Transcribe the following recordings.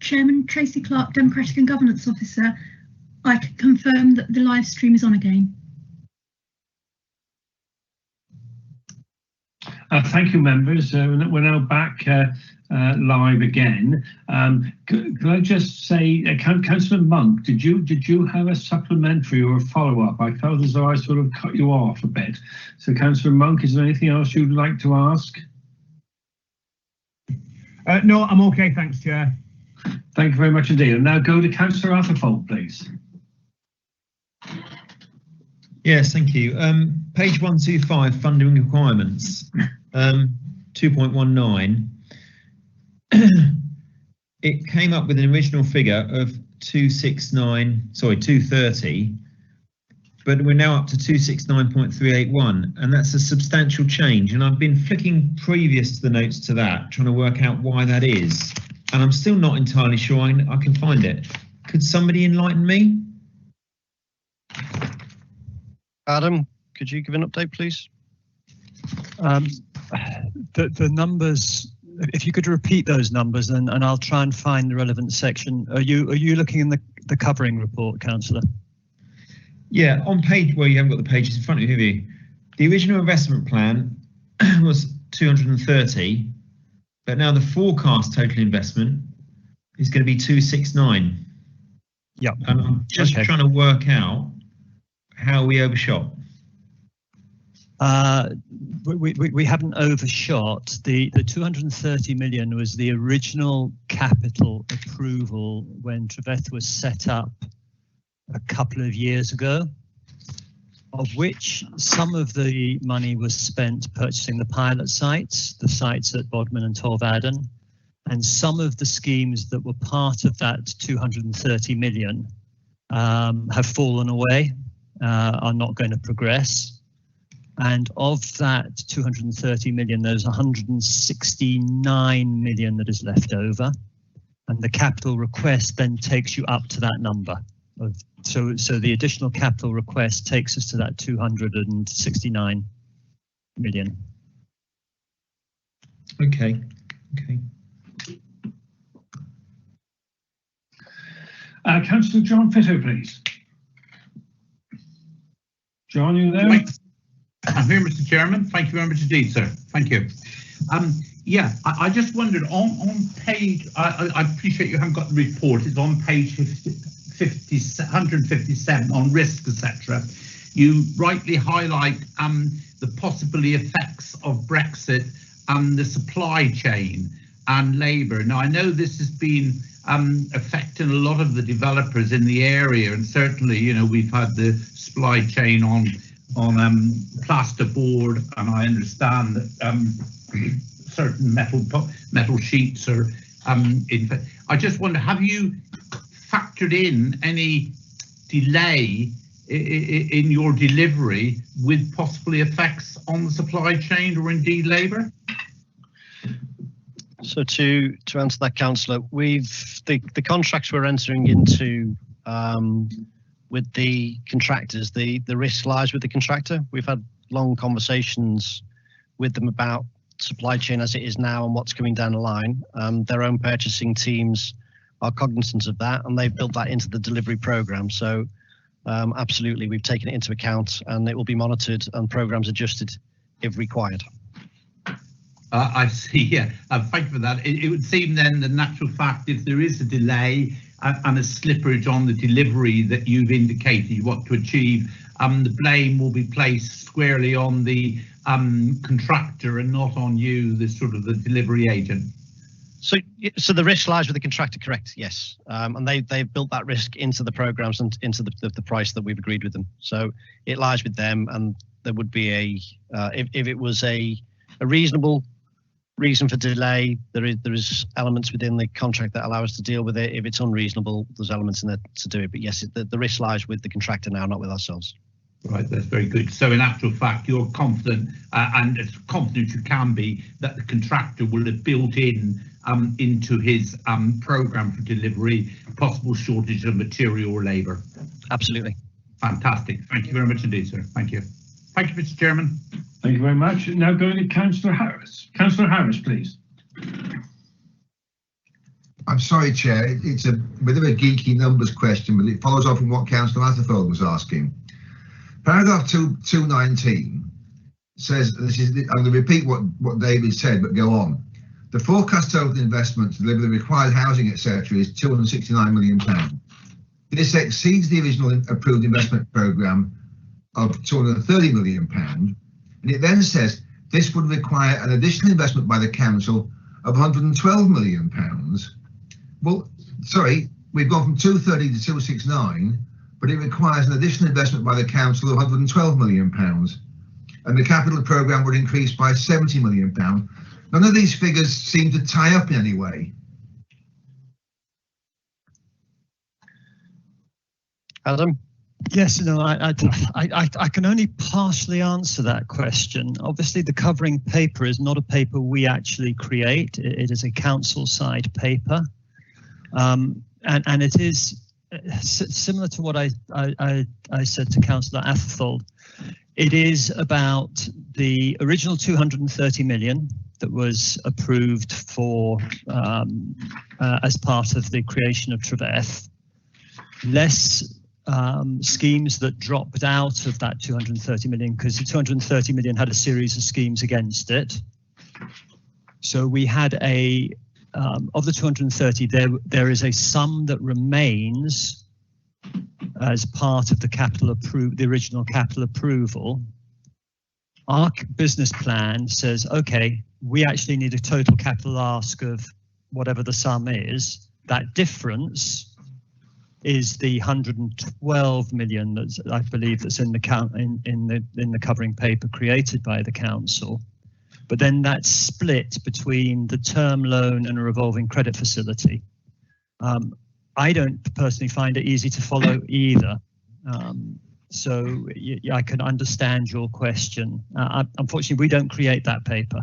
Chairman Tracy Clark, Democratic and Governance Officer. I can confirm that the live stream is on again. Thank you, members. We're now back live again. Could I just say, Councillor Monk, did you have a supplementary or a follow-up? I felt as though I sort of cut you off a bit. So, Councillor Monk, is there anything else you'd like to ask? No, I'm okay, thanks, Chair. Thank you very much indeed. And now go to Councillor Atherfold, please. Yes, thank you. Page 125, funding requirements, 2.19. It came up with an original figure of 230, but we're now up to 269.381, and that's a substantial change. And I've been flicking previous to the notes to that, trying to work out why that is, and I'm still not entirely sure I can find it. Could somebody enlighten me? Adam, could you give an update, please? The numbers, if you could repeat those numbers, and I'll try and find the relevant section. Are you looking in the covering report, Councillor? Yeah, on page, well, you haven't got the pages in front of you. The original investment plan was 230, but now the forecast total investment is going to be 269. Yeah. And I'm just trying to work out how we overshot. We haven't overshot. The 230 million was the original capital approval when Treveth was set up a couple of years ago, of which some of the money was spent purchasing the pilot sites, the sites at Bodmin and Torvaden, and some of the schemes that were part of that 230 million have fallen away, are not going to progress. And of that 230 million, there's 169 million that is left over. And the capital request then takes you up to that number. So the additional capital request takes us to that 269 million. Okay. Councillor John Fitto, please. John, you there? I'm here, Mr. Chairman. Thank you very much indeed, sir. Thank you. Yeah, I just wondered on page, I appreciate you haven't got the report, it's on page 157 on risk, etc. You rightly highlight the possible effects of Brexit and the supply chain and labour. Now, I know this has been affecting a lot of the developers in the area, and certainly, you know, we've had the supply chain on plasterboard, and I understand that certain metal sheets are I just wonder, have you factored in any delay in your delivery with possibly effects on the supply chain or indeed labour? So to answer that, Councillor, the contracts we're entering into with the contractors, the risk lies with the contractor. We've had long conversations with them about supply chain as it is now and what's coming down the line. Their own purchasing teams are cognizant of that, and they've built that into the delivery program. So absolutely, we've taken it into account, and it will be monitored and programs adjusted if required. I see, yeah. Thank you for that. It would seem then the natural fact, if there is a delay and a slippage on the delivery that you've indicated you want to achieve, the blame will be placed squarely on the contractor and not on you, the sort of the delivery agent. So the risk lies with the contractor, correct? Yes, and they've built that risk into the programs and into the price that we've agreed with them. So it lies with them, and there would be if it was a reasonable reason for delay, there is elements within the contract that allow us to deal with it. If it's unreasonable, there's elements in there to do it. But yes, the risk lies with the contractor now, not with ourselves. Right, that's very good. So in actual fact, you're confident, and as confident you can be, that the contractor will have built in into his programme for delivery possible shortage of material or labour. Absolutely. Fantastic. Thank you very much indeed, sir. Thank you. Thank you, Mr. Chairman. Thank you very much. Now going to Councillor Harris. Councillor Harris, please. I'm sorry, Chair. It's a bit of a geeky numbers question, but it follows on from what Councillor Atherford was asking. Paragraph 219 says, I'm going to repeat what David said, but go on. The forecast total investment to deliver the required housing, etc., is £269 million. This exceeds the original approved investment programme of £230 million. And it then says this would require an additional investment by the council of £112 million. Well, sorry, we've gone from 230 to 269, but it requires an additional investment by the council of £112 million. And the capital programme would increase by £70 million. None of these figures seem to tie up in any way. Adam? Yes, no, I can only partially answer that question. Obviously, the covering paper is not a paper we actually create. It is a council side paper. And it is similar to what I said to Councillor Atherford. It is about the original 230 million that was approved for as part of the creation of Treveth, less schemes that dropped out of that 230 million, because the 230 million had a series of schemes against it. So we had a of the 230, there is a sum that remains as part of the original capital approval. Our business plan says, okay, we actually need a total capital ask of whatever the sum is. That difference is the 112 million that I believe that's in the covering paper created by the council. But then that's split between the term loan and a revolving credit facility. I don't personally find it easy to follow either. So I can understand your question. Unfortunately, we don't create that paper.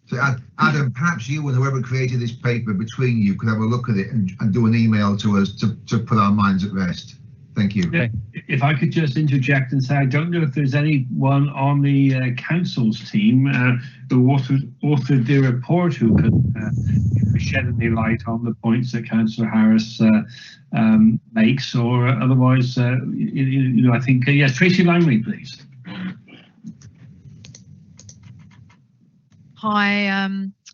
So Adam, perhaps you and whoever created this paper between you could have a look at it and do an email to us to put our minds at rest. Thank you. Yeah, if I could just interject and say, I don't know if there's anyone on the council's team who authored the report who could shed any light on the points that Councillor Harris makes, or otherwise, I think, yes, Tracy Langley, please. Hi,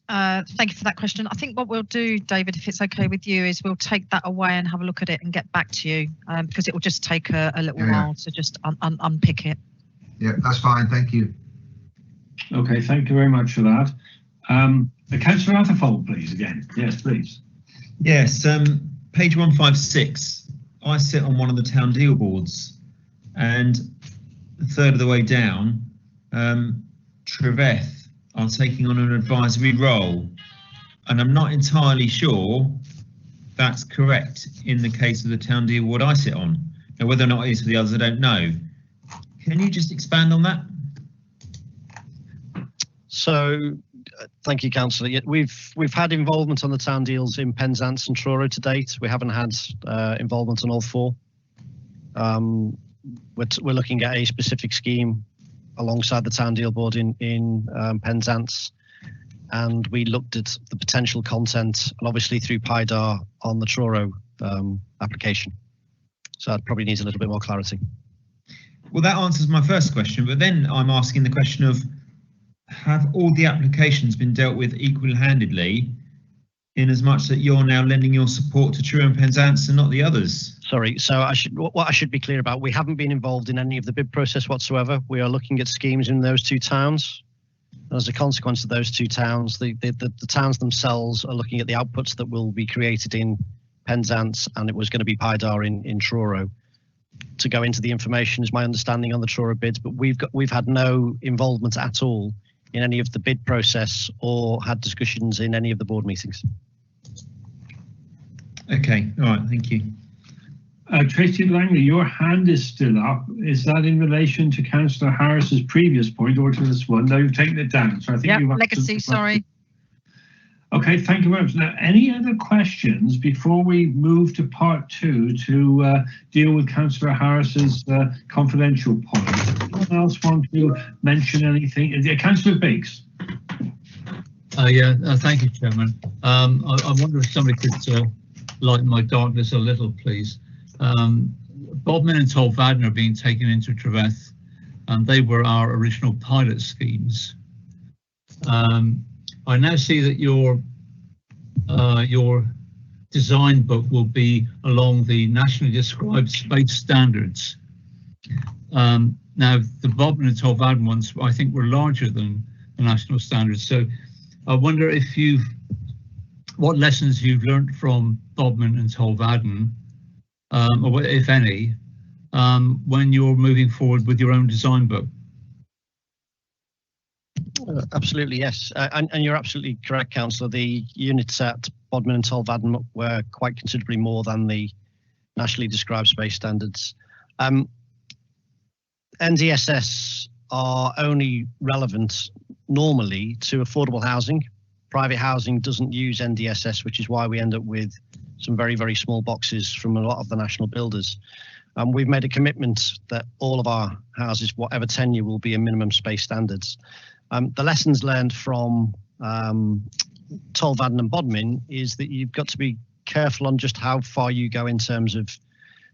thank you for that question. I think what we'll do, David, if it's okay with you, is we'll take that away and have a look at it and get back to you, because it will just take a little while to just unpick it. Yeah, that's fine. Thank you. Okay, thank you very much for that. Councillor Atherford, please, again. Yes, please. Yes, page 156. I sit on one of the town deal boards, and a third of the way down, Treveth are taking on an advisory role, and I'm not entirely sure that's correct in the case of the town deal board I sit on. Now, whether or not it is for the others, I don't know. Can you just expand on that? So, thank you, Councillor. We've had involvement on the town deals in Penzance and Truro to date. We haven't had involvement on all four. We're looking at a specific scheme alongside the town deal board in Penzance, and we looked at the potential content, and obviously through PIDAR on the Truro application. So that probably needs a little bit more clarity. Well, that answers my first question, but then I'm asking the question of, have all the applications been dealt with equal-handedly, in as much that you're now lending your support to Truro and Penzance and not the others? Sorry, so what I should be clear about, we haven't been involved in any of the bid process whatsoever. We are looking at schemes in those two towns. As a consequence of those two towns, the towns themselves are looking at the outputs that will be created in Penzance, and it was going to be PIDAR in Truro. To go into the information is my understanding on the Truro bids, but we've had no involvement at all in any of the bid process or had discussions in any of the board meetings. Okay, all right, thank you. Tracy Langley, your hand is still up. Is that in relation to Councillor Harris's previous point or to this one? No, you've taken it down. So I think you've legacy, sorry. Okay, thank you very much. Now, any other questions before we move to part two to deal with Councillor Harris's confidential point? Anyone else want to mention anything? Councillor Biggs. Yeah, thank you, Chairman. I wonder if somebody could lighten my darkness a little, please. Bodmin and Tolvaden are being taken into Treveth, and they were our original pilot schemes. I now see that your design book will be along the nationally described space standards. Now, the Bodmin and Tolvaden ones, I think, were larger than the national standards. So I wonder if what lessons you've learned from Bodmin and Tolvaden, or if any, when you're moving forward with your own design book. Absolutely, yes. And you're absolutely correct, Councillor. The units at Bodmin and Tolvaden were quite considerably more than the nationally described space standards. NDSS are only relevant normally to affordable housing. Private housing doesn't use NDSS, which is why we end up with some very, very small boxes from a lot of the national builders. We've made a commitment that all of our houses, whatever tenure, will be in minimum space standards. The lessons learned from Tolvaden and Bodmin is that you've got to be careful on just how far you go in terms of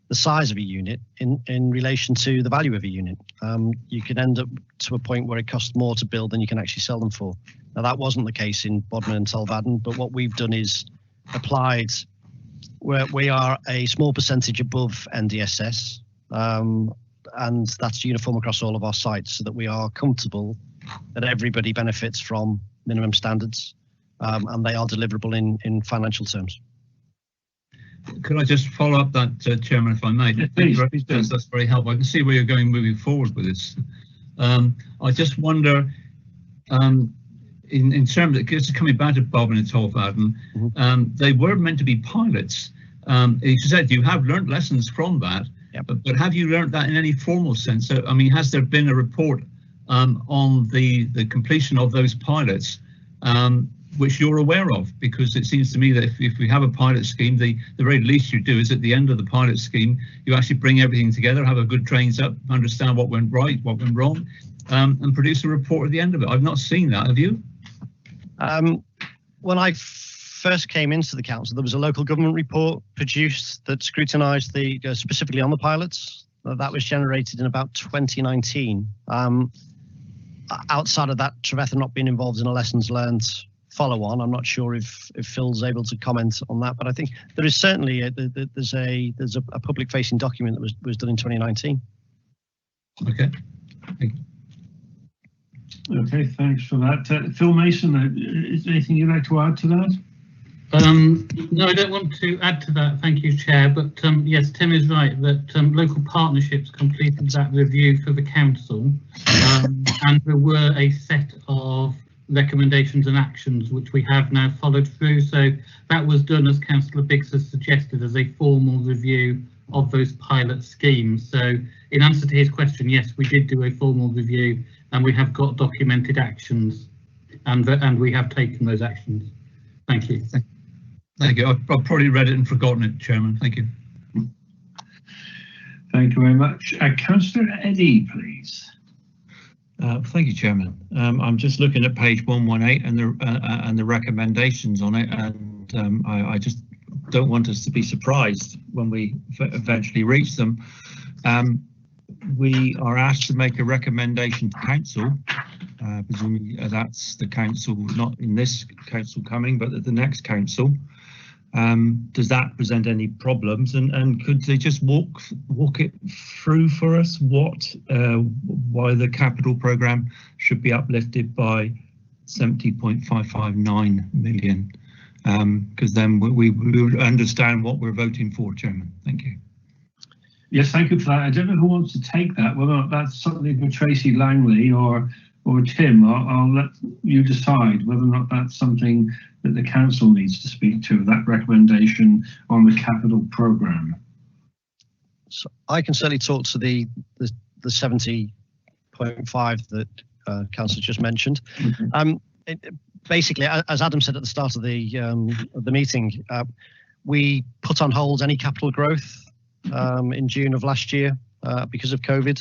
the size of a unit in relation to the value of a unit. You could end up to a point where it costs more to build than you can actually sell them for. Now, that wasn't the case in Bodmin and Tolvaden, but what we've done is applied where we are a small percentage above NDSS, and that's uniform across all of our sites, so that we are comfortable that everybody benefits from minimum standards, and they are deliverable in financial terms. Could I just follow up that, Chairman, if I may? Yeah, please. That's very helpful. I can see where you're going moving forward with this. I just wonder, in terms of, just coming back to Bodmin and Tolvaden, they were meant to be pilots. You said you have learnt lessons from that, yep. but have you learnt that in any formal sense? So, I mean, has there been a report on the completion of those pilots, which you're aware of? Because it seems to me that if we have a pilot scheme, the very least you do is at the end of the pilot scheme, you actually bring everything together, have a good trains up, understand what went right, what went wrong, and produce a report at the end of it. I've not seen that. Have you? When I first came into the council, there was a local government report produced that scrutinised specifically on the pilots. That was generated in about 2019. Outside of that, Treveth had not been involved in a lessons learned follow-on. I'm not sure if Phil's able to comment on that, but I think there is certainly there's a public-facing document that was done in 2019. Okay. Thank you. Okay, thanks for that. Phil Mason, is there anything you'd like to add to that? No, I don't want to add to that, thank you, Chair, but yes, Tim is right that local partnerships completed that review for the council, and there were a set of recommendations and actions which we have now followed through. So that was done, as Councillor Biggs has suggested, as a formal review of those pilot schemes. So in answer to his question, yes, we did do a formal review and we have got documented actions, and we have taken those actions. Thank you. Thank you. I've probably read it and forgotten it, Chairman. Thank you. Thank you very much. Councillor Eddy, please. Thank you, Chairman. I'm just looking at page 118 and the recommendations on it, and I just don't want us to be surprised when we eventually reach them. We are asked to make a recommendation to council. Presumably that's the council, not in this council coming, but at the next council. Does that present any problems? And could they just walk it through for us? Why the capital programme should be uplifted by 70.559 million? Because then we would understand what we're voting for, Chairman. Thank you. Yes, thank you for that. I don't know who wants to take that, whether or not that's something for Tracy Langley or Tim. I'll let you decide whether or not that's something that the council needs to speak to, that recommendation on the capital programme. So I can certainly talk to the 70.5 that Councillor just mentioned. Basically, as Adam said at the start of the meeting, we put on hold any capital growth in June of last year because of COVID.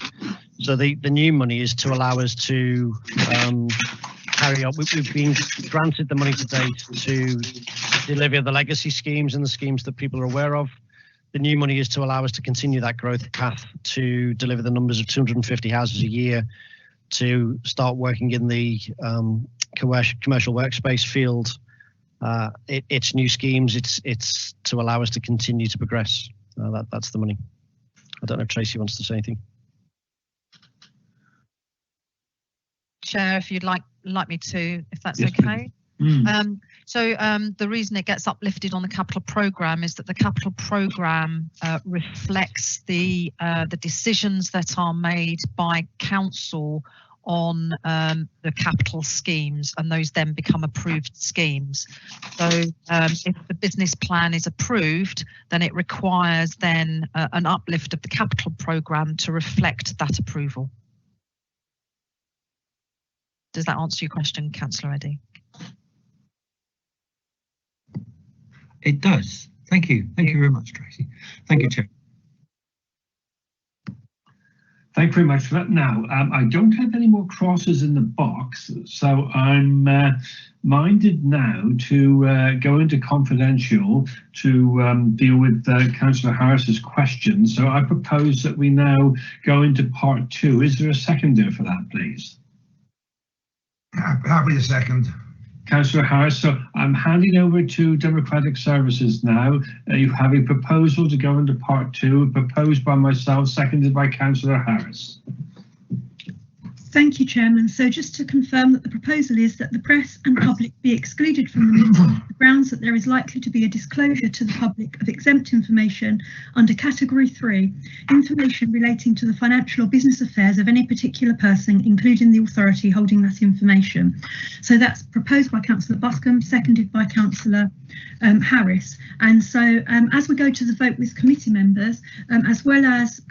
So the new money is to allow us to carry on. We've been granted the money to date to deliver the legacy schemes and the schemes that people are aware of. The new money is to allow us to continue that growth path, to deliver the numbers of 250 houses a year, to start working in the commercial workspace field. It's new schemes. It's to allow us to continue to progress. That's the money. I don't know if Tracy wants to say anything. Chair, if you'd like me to, if that's Yes, okay. So the reason it gets uplifted on the capital programme is that the capital programme reflects the decisions that are made by council on the capital schemes, and those then become approved schemes. So if the business plan is approved, then it requires then an uplift of the capital programme to reflect that approval. Does that answer your question, Councillor Eddy? It does. Thank you. Thank you very much, Tracy. Thank you, Chair. Thank you very much for that. Now, I don't have any more crosses in the box, so I'm minded now to go into confidential to deal with Councillor Harris's question. So I propose that we now go into part 2. Is there a seconder for that, please? Happy to second. Councillor Harris, so I'm handing over to Democratic Services now. You have a proposal to go into part 2, proposed by myself, seconded by Councillor Harris. Thank you, Chairman. So just to confirm that the proposal is that the press and public be excluded from the meeting on the grounds that there is likely to be a disclosure to the public of exempt information under category 3, information relating to the financial or business affairs of any particular person, including the authority holding that information. So that's proposed by Councillor Buscombe, seconded by Councillor Harris. And so as we go to the vote with committee members, as well as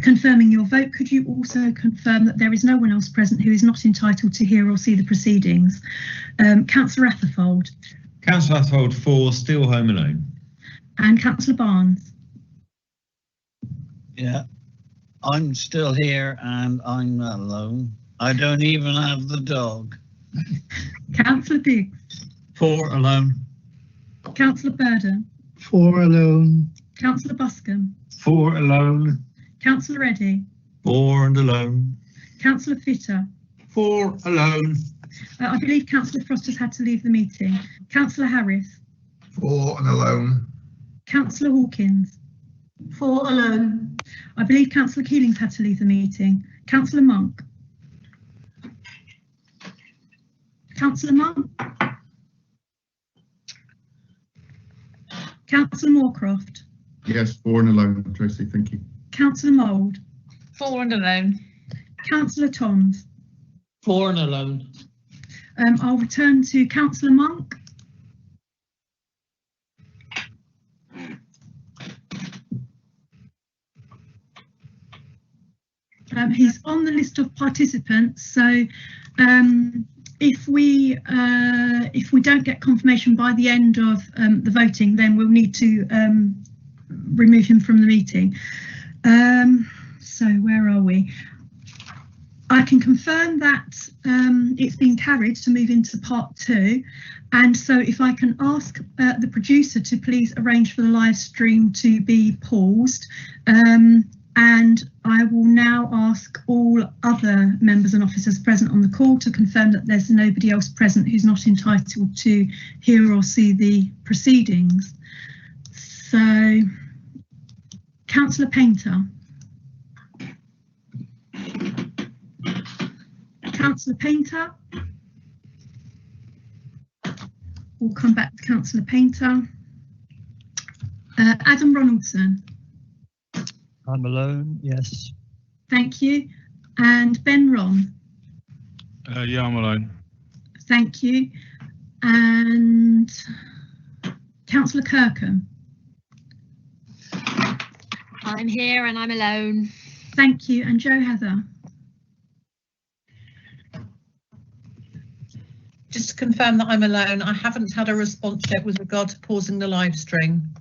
confirming your vote, could you also confirm that there is no one else present who is not entitled to hear or see the proceedings? Councillor Atherfold. Councillor Atherfold for, still home alone. And Councillor Barnes. Yeah, I'm still here and I'm not alone. I don't even have the dog. Councillor Biggs. 4 alone. Councillor Burden. 4 alone. Councillor Buscombe. 4 alone. Councillor Eddy. 4 and alone. Councillor Fitter. 4 alone. I believe Councillor Frost has had to leave the meeting. Councillor Harris. 4 and alone. Councillor Hawkins. 4 alone. I believe Councillor Keeling's had to leave the meeting. Councillor Monk. Councillor Monk. Councillor Moorcroft. Yes, 4 and alone, Tracy, thank you. Councillor Mould. 4 and alone. Councillor Toms. 4 and alone. I'll return to Councillor Monk. He's on the list of participants, so if we don't get confirmation by the end of the voting, then we'll need to remove him from the meeting. So where are we? I can confirm that it's been carried to move into part 2, and so if I can ask the producer to please arrange for the live stream to be paused, and I will now ask all other members and officers present on the call to confirm that there's nobody else present who's not entitled to hear or see the proceedings. So, Councillor Painter. Councillor Painter. We'll come back to Councillor Painter. Adam Ronaldson. I'm alone, yes. Thank you. And Ben Ron. Yeah, I'm alone. Thank you. And Councillor Kirkham. I'm here and I'm alone. Thank you. And Joe Heather. Just to confirm that I'm alone, I haven't had a response yet with regard to pausing the live stream.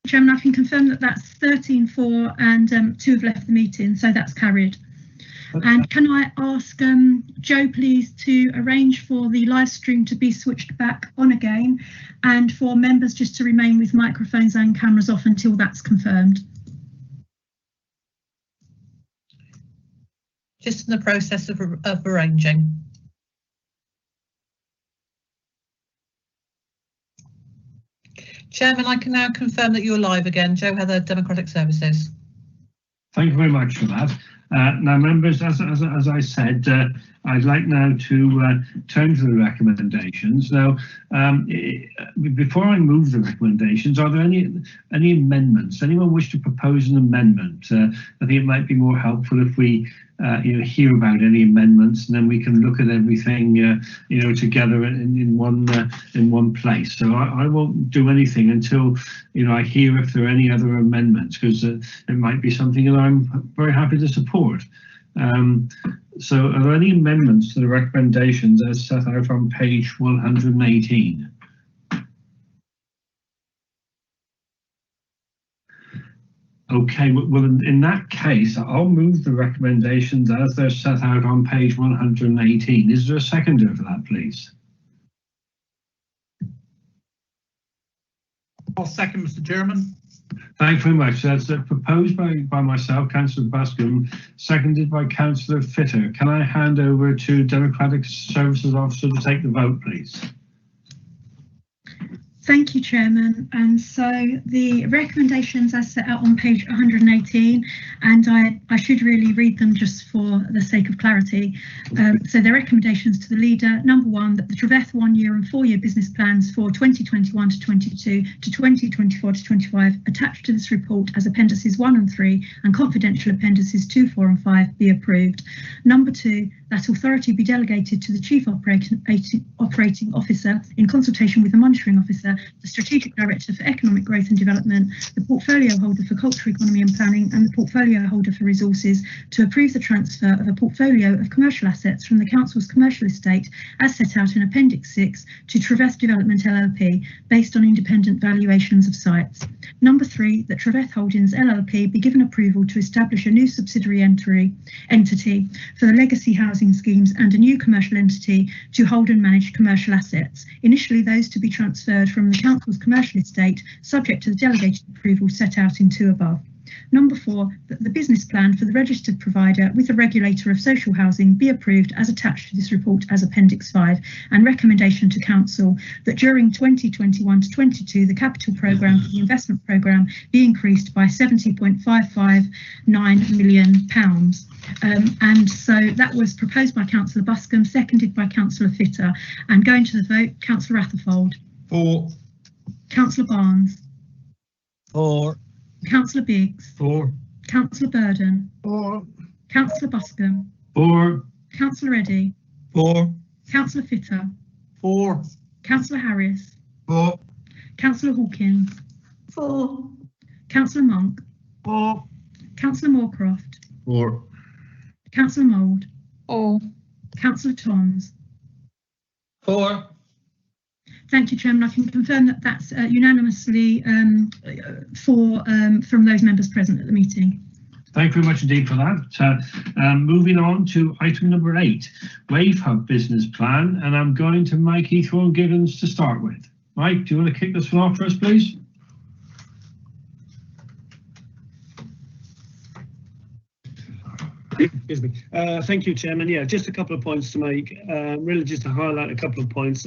Chairman, I can confirm that that's 13 for and 2 have left the meeting, so that's carried. And can I ask Joe, please, to arrange for the live stream to be switched back on again and for members just to remain with microphones and cameras off until that's confirmed. Just in the process of arranging. Chairman, I can now confirm that you're live again. Joe Heather, Democratic Services. Thank you very much for that. Now, members, as I said, I'd like now to turn to the recommendations. Now, before I move the recommendations, are there any amendments? Anyone wish to propose an amendment? I think it might be more helpful if we hear about any amendments, and then we can look at everything together in one place. So I won't do anything until I hear if there are any other amendments, because it might be something that I'm very happy to support. So are there any amendments to the recommendations as set out on page 118? Okay, well, in that case, I'll move the recommendations as they're set out on page 118. Is there a seconder for that, please? I'll second, Mr. Chairman. Thank you very much. That's proposed by myself, Councillor Bascombe, seconded by Councillor Fitter. Can I hand over to Democratic Services Officer to take the vote, please? Thank you, Chairman. And so the recommendations are set out on page 118, and I should really read them just for the sake of clarity. So the recommendations to the leader: number 1, that the Treveth 1-year and 4-year business plans for 2021 to 22 to 2024 to 25 attached to this report as appendices 1 and 3 and confidential appendices 2, 4 and 5 be approved. Number 2, that authority be delegated to the Chief Operating Officer in consultation with the Monitoring Officer, the Strategic Director for Economic Growth and Development, the Portfolio Holder for Culture, Economy and Planning and the Portfolio Holder for Resources to approve the transfer of a portfolio of commercial assets from the Council's commercial estate as set out in Appendix 6 to Treveth Development LLP based on independent valuations of sites. Number 3, that Treveth Holdings LLP be given approval to establish a new subsidiary entity for the legacy housing schemes and a new commercial entity to hold and manage commercial assets, initially those to be transferred from the Council's commercial estate, subject to the delegated approval set out in 2 above. Number 4, that the business plan for the registered provider with the regulator of social housing be approved as attached to this report as Appendix 5, and recommendation to Council that during 2021 to 22 the capital programme for the investment programme be increased by £70.559 million. And so that was proposed by Councillor Bascombe, seconded by Councillor Fitter. And going to the vote, Councillor Rutherford. For. Councillor Barnes. For. Councillor Biggs. For. Councillor Burden. For. Councillor Bascombe. For. Councillor Eddy. For. Councillor Fitter. For. Councillor Harris. For. Councillor Hawkins. For. Councillor Monk. For. Councillor Moorcroft. For. Councillor Mould. For. Councillor Toms. For. Thank you, Chairman. I can confirm that that's unanimously from those members present at the meeting. Thank you very much indeed for that. Moving on to item number 8, Wave Hub Business Plan, and I'm going to Mike Eathorne-Gibbons to start with. Mike, do you want to kick this one off for us, please? Excuse me. Thank you, Chairman. Yeah, just a couple of points to make, really just to highlight a couple of points.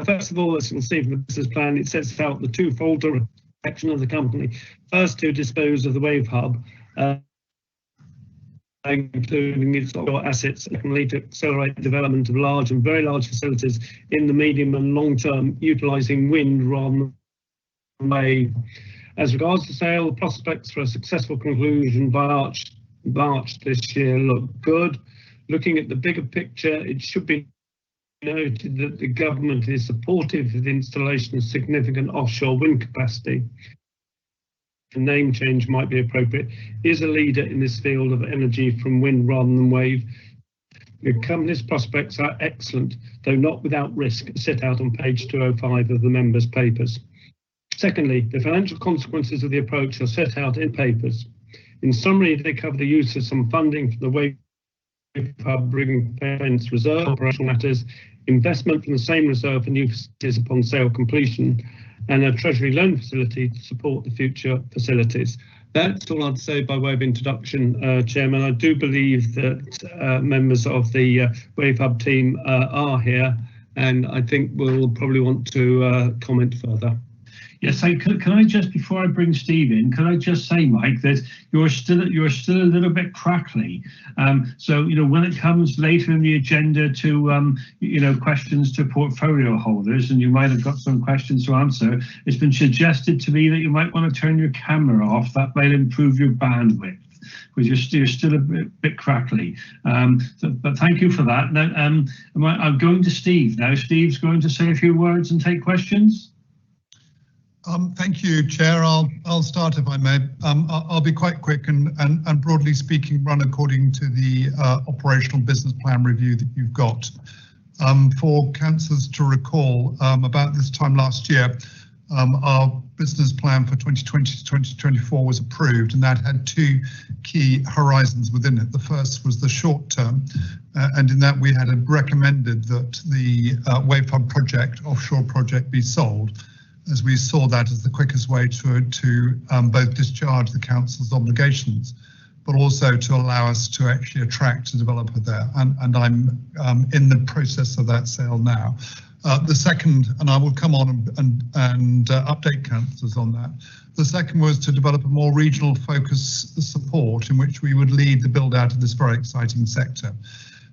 First of all, as you can see from the business plan, it sets out the twofold direction of the company. First, to dispose of the Wave Hub, including its assets, that can lead to accelerate the development of large and very large facilities in the medium and long term, utilising wind rather than wave. As regards to sale, prospects for a successful conclusion by March this year look good. Looking at the bigger picture, it should be noted that the government is supportive of the installation of significant offshore wind capacity. A name change might be appropriate. Is a leader in this field of energy from wind rather than wave. The company's prospects are excellent, though not without risk, set out on page 205 of the members' papers. Secondly, the financial consequences of the approach are set out in papers. In summary, they cover the use of some funding from the Wave Hub Ring Fence Reserve operational matters, investment from the same reserve for new facilities upon sale completion, and a Treasury loan facility to support the future facilities. That's all I'd say by way of introduction, Chairman. I do believe that members of the Wave Hub team are here, and I think we'll probably want to comment further. Yes, can I just, before I bring Steve in, can I just say, Mike, that you're still a little bit crackly. So, you know, when it comes later in the agenda to, you know, questions to portfolio holders, and you might have got some questions to answer, it's been suggested to me that you might want to turn your camera off. That might improve your bandwidth, because you're still a bit crackly. But thank you for that. Now, I'm going to Steve now. Steve's going to say a few words and take questions. Thank you, Chair. I'll start if I may. I'll be quite quick and broadly speaking, run according to the operational business plan review that you've got. For councillors to recall, about this time last year, our business plan for 2020 to 2024 was approved, and that had two key horizons within it. The first was the short term, and in that we had recommended that the Wave Hub project, Offshore project, be sold, as we saw that as the quickest way to both discharge the council's obligations, but also to allow us to actually attract a developer there. And I'm in the process of that sale now. The second, and I will come on and update councillors on that. The second was to develop a more regional focus support in which we would lead the build out of this very exciting sector.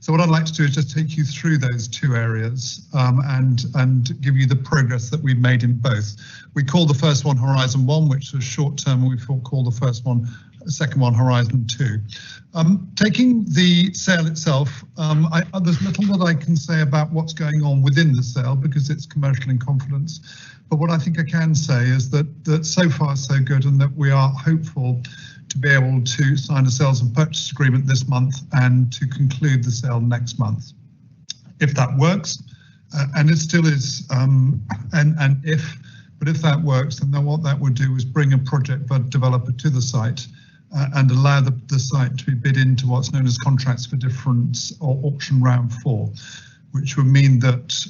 So what I'd like to do is just take you through those two areas and give you the progress that we've made in both. We call the first one Horizon 1, which was short term, and we call the second one Horizon 2. Taking the sale itself, there's little that I can say about what's going on within the sale because it's commercial in confidence. But what I think I can say is that so far so good, and that we are hopeful to be able to sign a sales and purchase agreement this month and to conclude the sale next month. If that works, and it still is, but if that works, then what that would do is bring a project developer to the site and allow the site to be bid into what's known as contracts for difference or auction round 4, which would mean that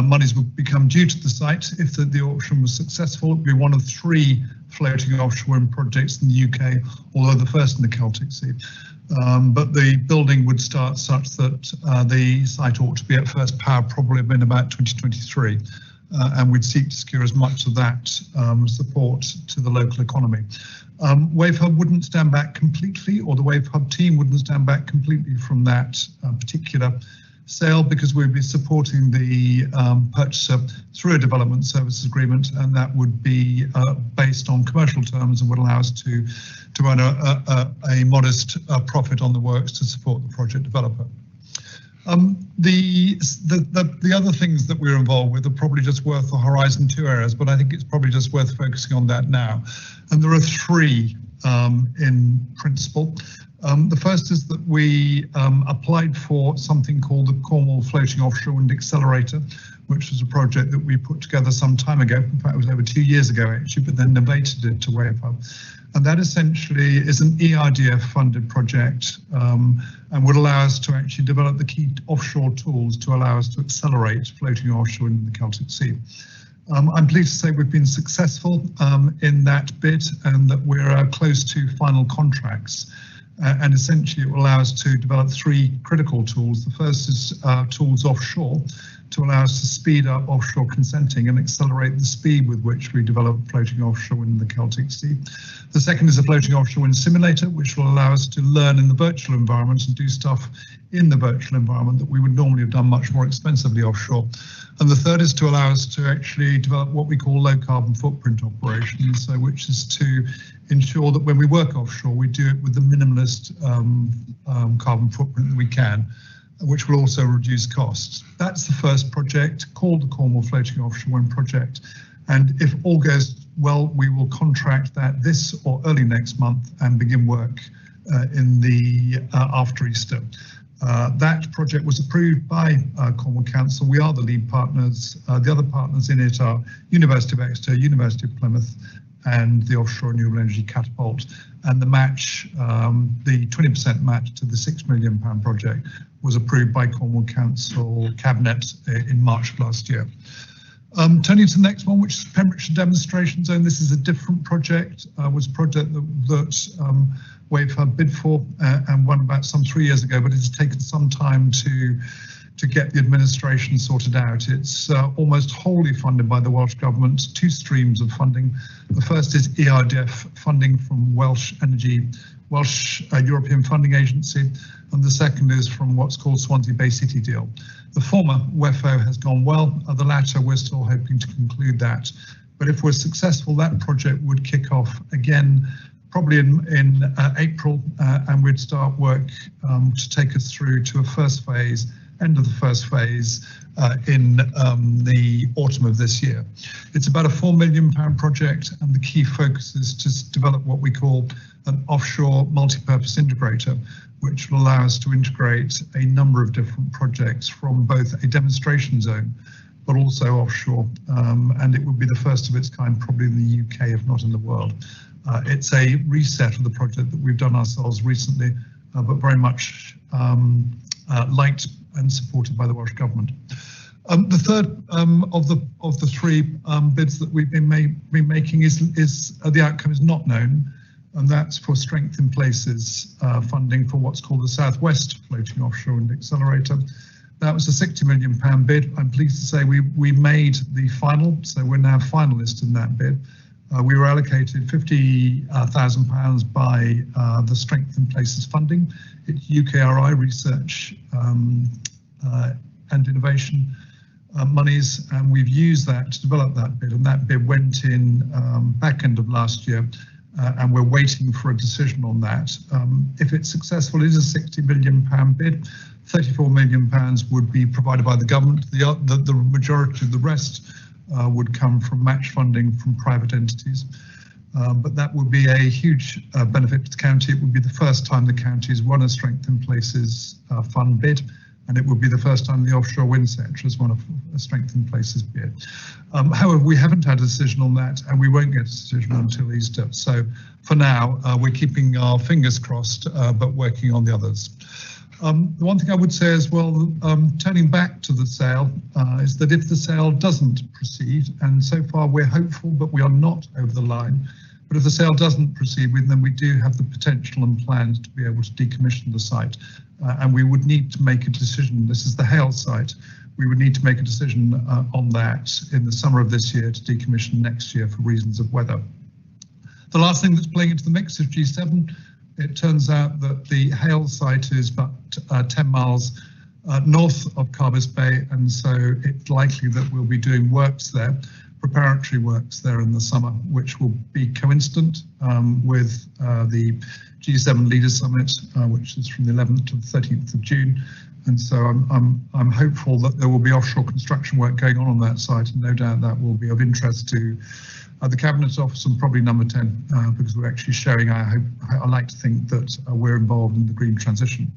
monies would become due to the site if the auction was successful. It would be one of 3 floating offshore wind projects in the UK, although the first in the Celtic Sea. But the building would start such that the site ought to be at first power probably in about 2023. And we'd seek to secure as much of that support to the local economy. Wave Hub wouldn't stand back completely, or the Wave Hub team wouldn't stand back completely from that particular sale, because we'd be supporting the purchaser through a development services agreement, and that would be based on commercial terms and would allow us to earn a modest profit on the works to support the project developer. The other things that we're involved with are probably just worth the Horizon 2 areas, but I think it's probably just worth focusing on that now. And there are 3 in principle. The first is that we applied for something called the Cornwall Floating Offshore Wind Accelerator, which was a project that we put together some time ago. In fact, it was over 2 years ago, actually, but then novated it to Wave Hub. And that essentially is an ERDF funded project and would allow us to actually develop the key offshore tools to allow us to accelerate floating offshore in the Celtic Sea. I'm pleased to say we've been successful in that bid and that we're close to final contracts. And essentially it will allow us to develop 3 critical tools. The first is tools offshore to allow us to speed up offshore consenting and accelerate the speed with which we develop floating offshore wind in the Celtic Sea. The second is a floating offshore wind simulator, which will allow us to learn in the virtual environment and do stuff in the virtual environment that we would normally have done much more expensively offshore. And the third is to allow us to actually develop what we call low carbon footprint operations, so which is to ensure that when we work offshore, we do it with the minimalist carbon footprint that we can, which will also reduce costs. That's the first project, called the Cornwall Floating Offshore Wind Project. And if all goes well, we will contract that this or early next month and begin work in the after Easter. That project was approved by Cornwall Council. We are the lead partners. The other partners in it are University of Exeter, University of Plymouth, and the Offshore Renewable Energy Catapult. And the match, the 20% match to the £6 million project, was approved by Cornwall Council Cabinet in March of last year. Turning to the next one, which is Pembrokeshire Demonstration Zone. This is a different project. Was a project that Wave had bid for and won about some 3 years ago, but it has taken some time to get the administration sorted out. It's almost wholly funded by the Welsh Government, 2 streams of funding. The first is ERDF funding from Welsh European Funding Agency, and the second is from what's called Swansea Bay City deal. The former, WEFO, has gone well. The latter, we're still hoping to conclude that. But if we're successful, that project would kick off again, probably in April, and we'd start work to take us through to a first phase, end of the first phase in the autumn of this year. It's about a £4 million project, and the key focus is to develop what we call an offshore multi-purpose integrator, which will allow us to integrate a number of different projects from both a demonstration zone, but also offshore. And it would be the first of its kind, probably in the UK, if not in the world. It's a reset of the project that we've done ourselves recently, but very much liked and supported by the Welsh Government. The third of the 3 bids that we've been making is the outcome is not known, and that's for Strength in Places funding for what's called the Southwest Floating Offshore Wind Accelerator. That was a £60 million bid. I'm pleased to say we made the final, so we're now finalist in that bid. We were allocated £50,000 by the Strength in Places funding. It's UKRI research and innovation monies, and we've used that to develop that bid, and that bid went in back end of last year, and we're waiting for a decision on that. If it's successful, it is a £60 million bid. £34 million would be provided by the government. The majority of the rest would come from match funding from private entities. But that would be a huge benefit to the county. It would be the first time the county's won a Strength in Places fund bid, and it would be the first time the offshore wind sector has won a Strength in Places bid. However, we haven't had a decision on that, and we won't get a decision until Easter. So for now, we're keeping our fingers crossed, but working on the others. The one thing I would say as well, turning back to the sale, is that if the sale doesn't proceed, and so far we're hopeful, but we are not over the line, but if the sale doesn't proceed, then we do have the potential and plans to be able to decommission the site, and we would need to make a decision. This is the Hale site. We would need to make a decision on that in the summer of this year to decommission next year for reasons of weather. The last thing that's playing into the mix is G7. It turns out that the Hale site is about 10 miles north of Carbis Bay, and so it's likely that we'll be doing works there, preparatory works there in the summer, which will be coincident with the G7 Leaders Summit, which is from the 11th to the 13th of June. And so I'm hopeful that there will be offshore construction work going on that site, and no doubt that will be of interest to the Cabinet Office and probably number 10, because we're actually showing, I like to think that we're involved in the green transition.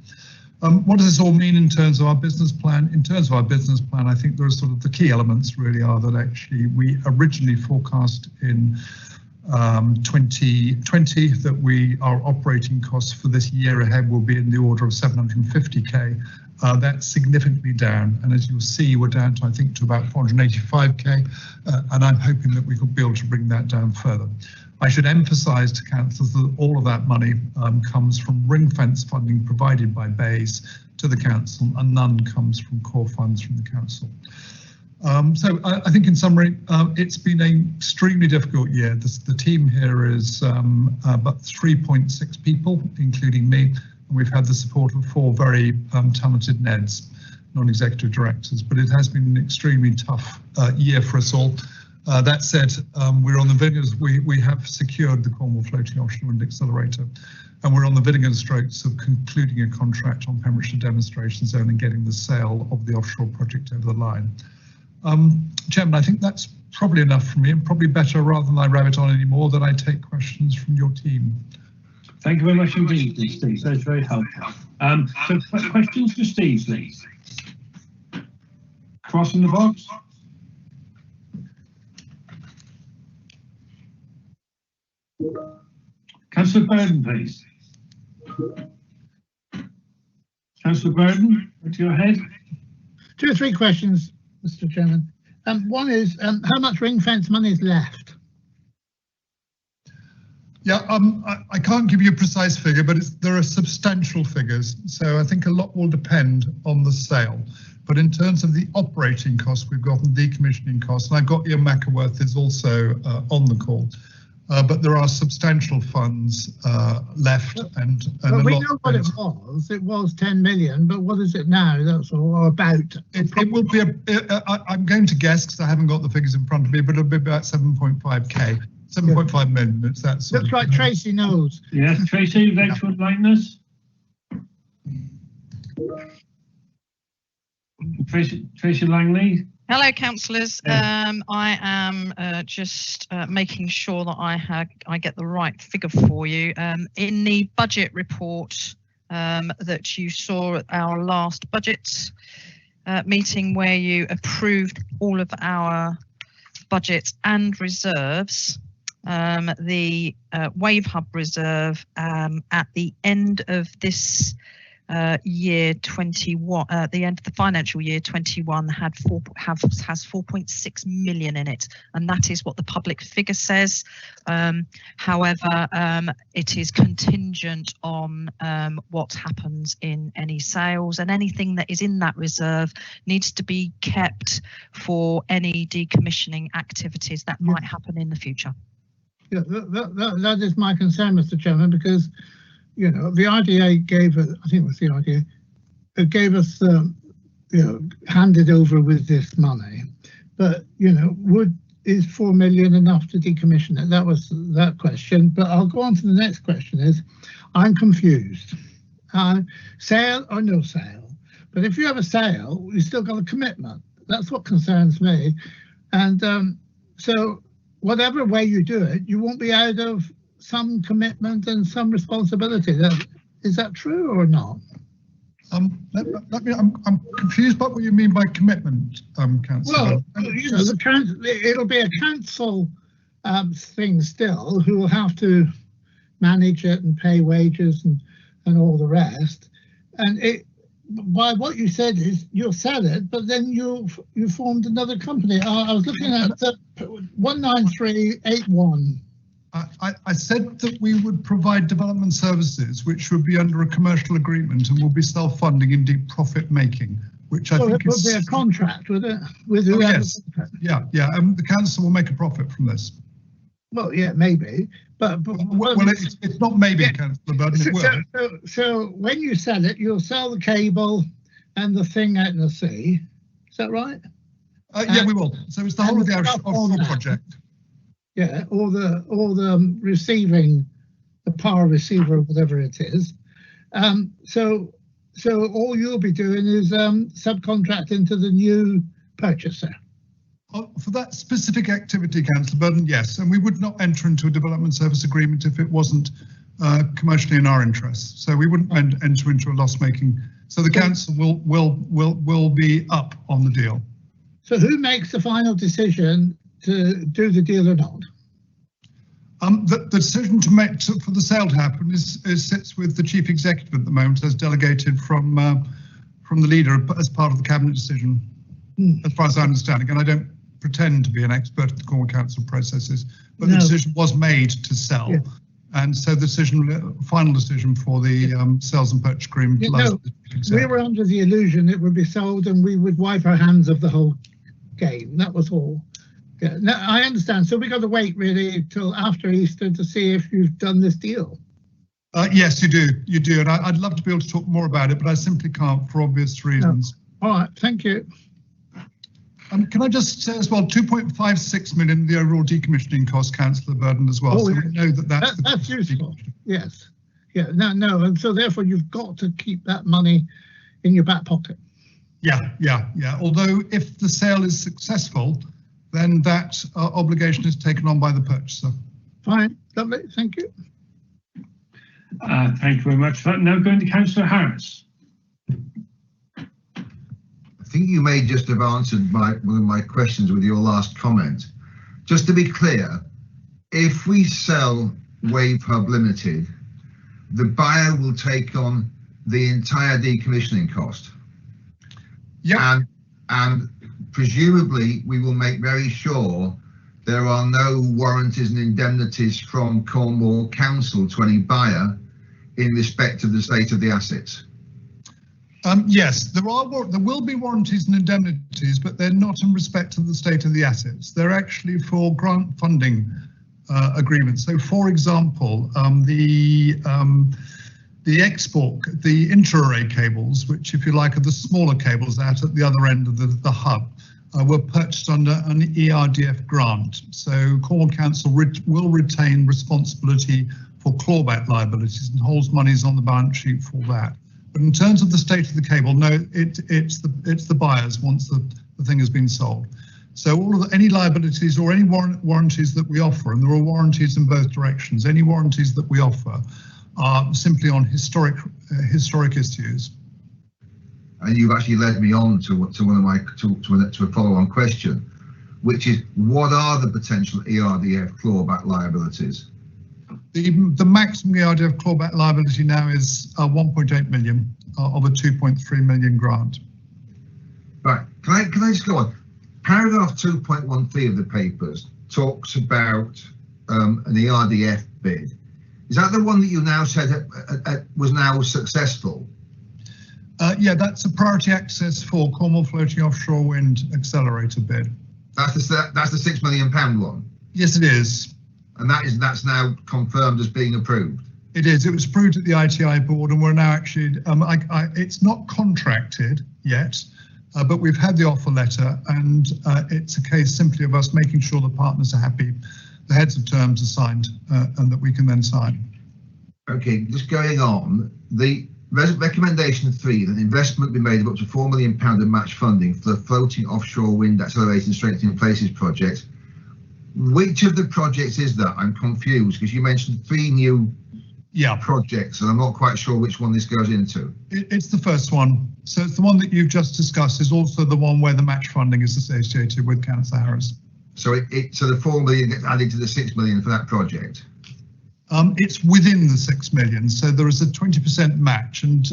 What does this all mean in terms of our business plan? In terms of our business plan, I think there are sort of the key elements really are that actually we originally forecast in 2020 that our operating costs for this year ahead will be in the order of 750k. That's significantly down, and as you'll see, we're down to, I think, to about 485k, and I'm hoping that we could be able to bring that down further. I should emphasise to councils that all of that money comes from ring-fence funding provided by BEIS to the council, and none comes from core funds from the council. So I think in summary, it's been an extremely difficult year. The team here is about 3.6 people, including me. We've had the support of 4 very talented NEDs, non-executive directors, but it has been an extremely tough year for us all. That said, we're on the vigorous, we have secured the Cornwall Floating Offshore Wind Accelerator, and we're on the vigorous strokes of concluding a contract on Pembrokeshire Demonstration Zone and getting the sale of the offshore project over the line. Chairman, I think that's probably enough from me, and probably better, rather than I rabbit on anymore, that I take questions from your team. Thank you very much indeed, Steve. That's very helpful. So questions for Steve, please. Cross in the box. Councillor Burden, please. Councillor Burden, to your head. 2 or 3 questions, Mr. Chairman. One is, how much ring fence money is left? Yeah, I can't give you a precise figure, but there are substantial figures. So I think a lot will depend on the sale. But in terms of the operating costs, we've got the decommissioning costs, and I've got Ian Macaworth is also on the call. But there are substantial funds left, and we know what it was. It was 10 million, but what is it now? That's all, or about. It will be. I'm going to guess because I haven't got the figures in front of me, but it'll be about 7.5k, 7.5 million. It's that sort. Looks like Tracy knows. Yes, Tracy, next one, likeness. Tracy Langley. Hello, councillors. I am just making sure that I get the right figure for you. In the budget report that you saw at our last budget meeting, where you approved all of our budget and reserves, the Wave Hub reserve at the end of this year 21, the end of the financial year 21 has 4.6 million in it, and that is what the public figure says. However, it is contingent on what happens in any sales, and anything that is in that reserve needs to be kept for any decommissioning activities that might happen in the future. Yeah, that is my concern, Mr. Chairman, because you know, the RDA gave us, I think it was the RDA, it gave us, you know, handed over with this money. But, you know, is 4 million enough to decommission it? That was that question. But I'll go on to the next question is, I'm confused. Sale or no sale? But if you have a sale, you still got a commitment. That's what concerns me. And so whatever way you do it, you won't be out of some commitment and some responsibility. Is that true or not? I'm confused about what you mean by commitment, Councillor. Well, you know, it'll be a council thing still, who will have to manage it and pay wages and all the rest. And by what you said is you'll sell it, but then you formed another company. I was looking at 19381. I said that we would provide development services which would be under a commercial agreement and will be self-funding, indeed profit-making, which I think is... it would be a contract, would it? With whoever. Yes, yeah, the council will make a profit from this. Well, yeah, maybe, but well, it's not maybe, Councillor Burden, it will. So when you sell it, you'll sell the cable and the thing out in the sea. Is that right? Yeah, we will. So it's the whole of the Offshore project. Yeah, or the receiving, the power receiver, whatever it is. So all you'll be doing is subcontracting to the new purchaser. For that specific activity, Councillor Burden, yes, and we would not enter into a development service agreement if it wasn't commercially in our interest. So we wouldn't enter into a loss-making. So the council will be up on the deal. So who makes the final decision to do the deal or not? The decision to make for the sale to happen sits with the chief executive at the moment, as delegated from the leader as part of the cabinet decision, as far as I understand. Again, I don't pretend to be an expert at the Cornwall Council processes, but the decision was made to sell, and so the final decision for the sales and purchase agreement. We were under the illusion it would be sold and we would wipe our hands of the whole game. That was all. Yeah, no, I understand. So we got to wait really till after Easter to see if you've done this deal. Yes, you do, and I'd love to be able to talk more about it, but I simply can't for obvious reasons. No. All right, thank you. Can I just say as well, 2.56 million the overall decommissioning cost, Councillor Burden, as well. Oh, so yeah. we know that's useful. Yes. Yeah. No, and so therefore you've got to keep that money in your back pocket. Yeah. Although if the sale is successful, then that obligation is taken on by the purchaser. Fine, lovely, thank you. Thank you very much for that. Now going to Councillor Harris. I think you may just have answered one of my questions with your last comment. Just to be clear, if we sell Wave Hub Limited, the buyer will take on the entire decommissioning cost. Yeah. And presumably we will make very sure there are no warranties and indemnities from Cornwall Council to any buyer in respect of the state of the assets. Yes, there will be warranties and indemnities, but they're not in respect of the state of the assets. They're actually for grant funding agreements. So, for example, the export, the inter-array cables, which, if you like, are the smaller cables out at the other end of the hub, were purchased under an ERDF grant. So, Cornwall Council will retain responsibility for clawback liabilities and holds monies on the balance sheet for that. But in terms of the state of the cable, no, it's the buyers once the thing has been sold. So all of any liabilities or any warranties that we offer, and there are warranties in both directions, any warranties that we offer are simply on historic issues. And you've actually led me on to a follow-on question, which is what are the potential ERDF clawback liabilities? The maximum ERDF clawback liability now is 1.8 million of a 2.3 million grant. Right, can I just go on? Paragraph 2.13 of the papers talks about an ERDF bid. Is that the one that you now said was now successful? Yeah, that's a priority access for Cornwall Floating Offshore Wind Accelerator bid. That's the £6 million one? Yes, it is. And that's now confirmed as being approved? It is. It was approved at the ITI board, and we're now actually, it's not contracted yet, but we've had the offer letter, and it's a case simply of us making sure the partners are happy, the heads of terms are signed, and that we can then sign. Okay, just going on, the recommendation 3, that investment be made of up to £4 million of match funding for the floating offshore wind accelerating and strengthening places project. Which of the projects is that? I'm confused because you mentioned 3 new projects and I'm not quite sure which one this goes into. It's the first one. So it's the one that you've just discussed is also the one where the match funding is associated with Councillor Harris. So so the 4 million gets added to the 6 million for that project? It's within the 6 million. So there is a 20% match and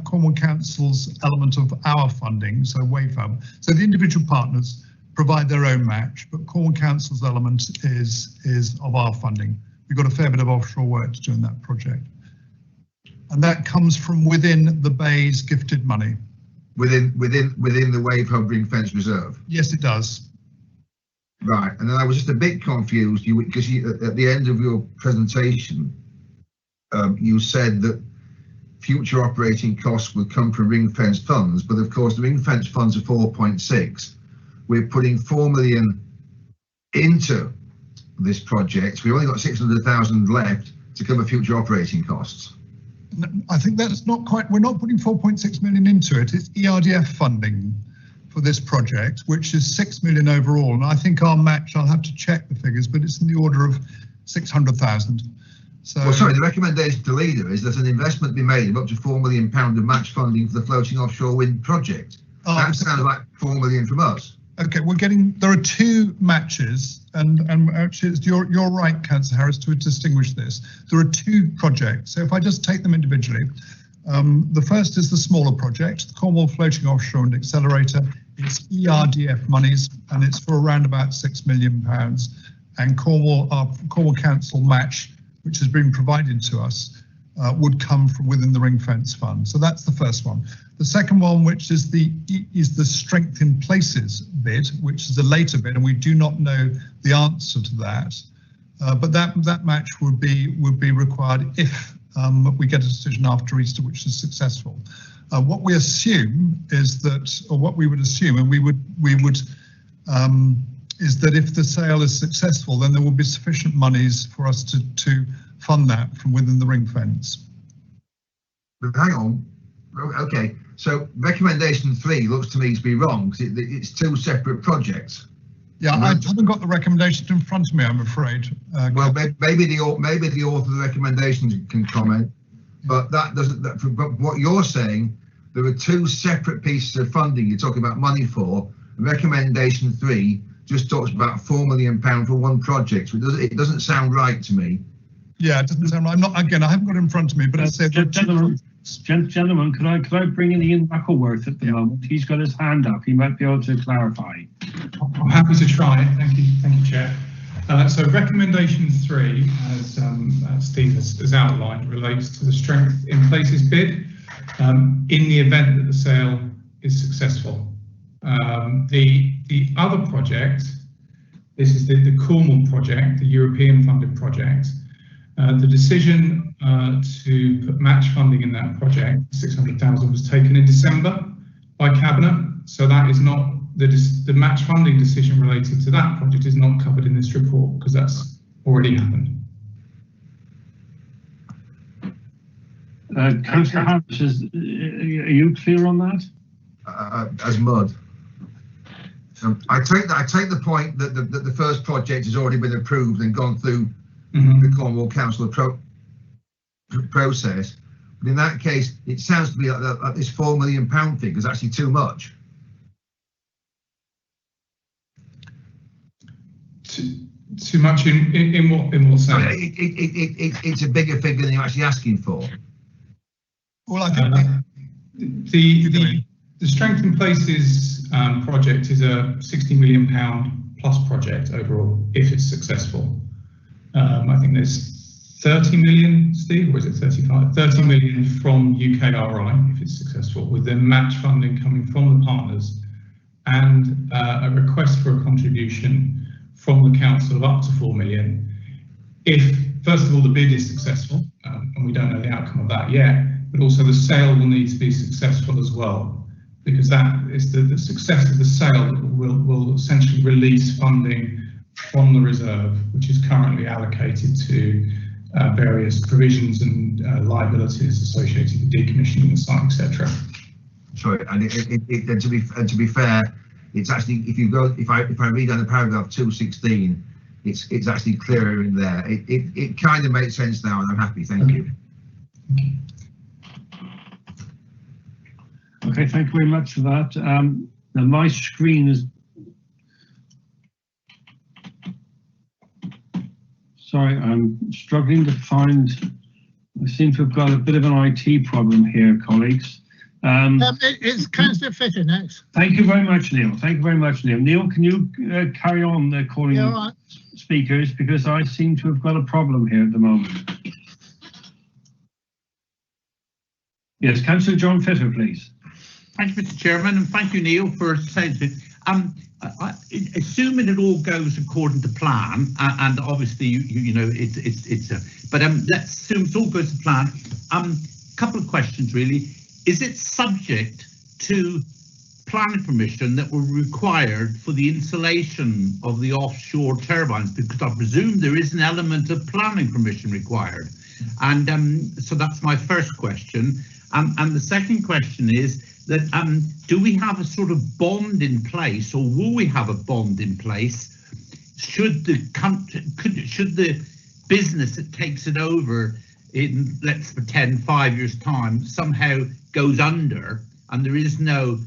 Cornwall Council's element of our funding, so Wave Hub. So the individual partners provide their own match, but Cornwall Council's element is of our funding. We've got a fair bit of offshore work to do in that project. And that comes from within the Bay's gifted money. Within the Wave Hub Ring Fence Reserve? Yes, it does. Right, and then I was just a bit confused because at the end of your presentation, you said that future operating costs would come from ring fence funds, but of course the ring fence funds are 4.6. We're putting 4 million into this project. We've only got 600,000 left to cover future operating costs. I think that's not quite, we're not putting 4.6 million into it. It's ERDF funding for this project, which is 6 million overall. And I think our match, I'll have to check the figures, but it's in the order of 600,000. So, well, sorry, the recommendation to leader is that an investment be made of up to £4 million of match funding for the floating offshore wind project. That sounds like 4 million from us. Okay, there are 2 matches, and actually you're right, Councillor Harris, to distinguish this. There are 2 projects, so if I just take them individually, the first is the smaller project, the Cornwall Floating Offshore and Accelerator. It's ERDF monies, and it's for around about £6 million. And Cornwall Council match, which has been provided to us, would come from within the ring fence fund. So that's the first one. The second one, which is the strength in places bid, which is a later bid, and we do not know the answer to that. But that match would be required if we get a decision after Easter, which is successful. What we assume is that, or what we would assume, and we would is that if the sale is successful, then there will be sufficient monies for us to fund that from within the ring fence. But hang on. Okay, so recommendation 3 looks to me to be wrong because it's 2 separate projects. Yeah, I haven't got the recommendations in front of me, I'm afraid. Well, maybe the author of the recommendations can comment, but that doesn't. But what you're saying, there are two separate pieces of funding you're talking about money for. Recommendation 3 just talks about £4 million for one project. So it doesn't sound right to me. Yeah, it doesn't sound right. I haven't got it in front of me, but I said, gentlemen, could I bring in Ian Buckleworth at the moment? He's got his hand up. He might be able to clarify. I'm happy to try. Thank you, Chair. So recommendation 3, as Steve has outlined, relates to the strength in places bid in the event that the sale is successful. The other project, this is the Cornwall project, the European funded project. The decision to put match funding in that project, 600,000, was taken in December by Cabinet. So that is not the match funding decision related to that project is not covered in this report because that's already happened. Councillor Harris, are you clear on that? As mud. I take the point that the first project has already been approved and gone through the Cornwall Council process, but in that case, it sounds to me like this £4 million figure is actually too much. Too much in what sense? It's a bigger figure than you're actually asking for. Well, I think the Strength in Places project is a £60 million plus project overall if it's successful. I think there's 30 million, Steve, or is it 35? 30 million from UKRI if it's successful, with the match funding coming from the partners and a request for a contribution from the council of up to 4 million. If, first of all, the bid is successful, and we don't know the outcome of that yet, but also the sale will need to be successful as well, because that is the success of the sale that will essentially release funding from the reserve, which is currently allocated to various provisions and liabilities associated with decommissioning the site, etc. Sorry, and to be fair, it's actually, if I read down the paragraph 216, it's actually clearer in there. It kind of makes sense now, and I'm happy. Thank you. Okay, thank you very much for that. Now my screen is. Sorry, I'm struggling to find. I seem to have got a bit of an IT problem here, colleagues. It's Councillor Fitter next. Thank you very much, Neil. Thank you very much, Neil. Neil, can you carry on calling speakers, because I seem to have got a problem here at the moment. Yes, Councillor John Fitter, please. Thank you, Mr. Chairman, and thank you, Neil, for saying it. Assuming it all goes according to plan, and obviously you know but let's assume it all goes to plan. Couple of questions really. Is it subject to planning permission that were required for the installation of the offshore turbines? Because I presume there is an element of planning permission required, and so that's my first question. And the second question is that do we have a sort of bond in place, or will we have a bond in place should the business that takes it over in, let's pretend, 5 years' time somehow goes under and there is no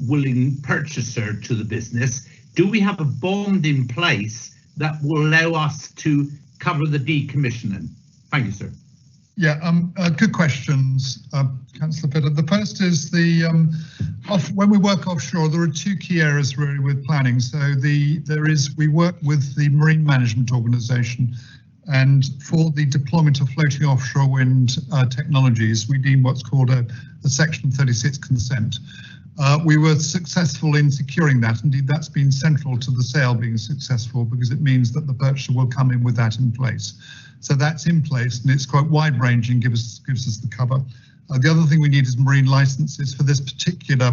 willing purchaser to the business? Do we have a bond in place that will allow us to cover the decommissioning? Thank you, sir. Yeah, good questions, Councillor Fitter. The first is when we work offshore, there are two key areas really with planning. So we work with the Marine Management Organisation, and for the deployment of floating offshore wind technologies, we need what's called a Section 36 consent. We were successful in securing that. Indeed, that's been central to the sale being successful, because it means that the purchaser will come in with that in place. So that's in place, and it's quite wide-ranging, gives us the cover. The other thing we need is marine licenses. For this particular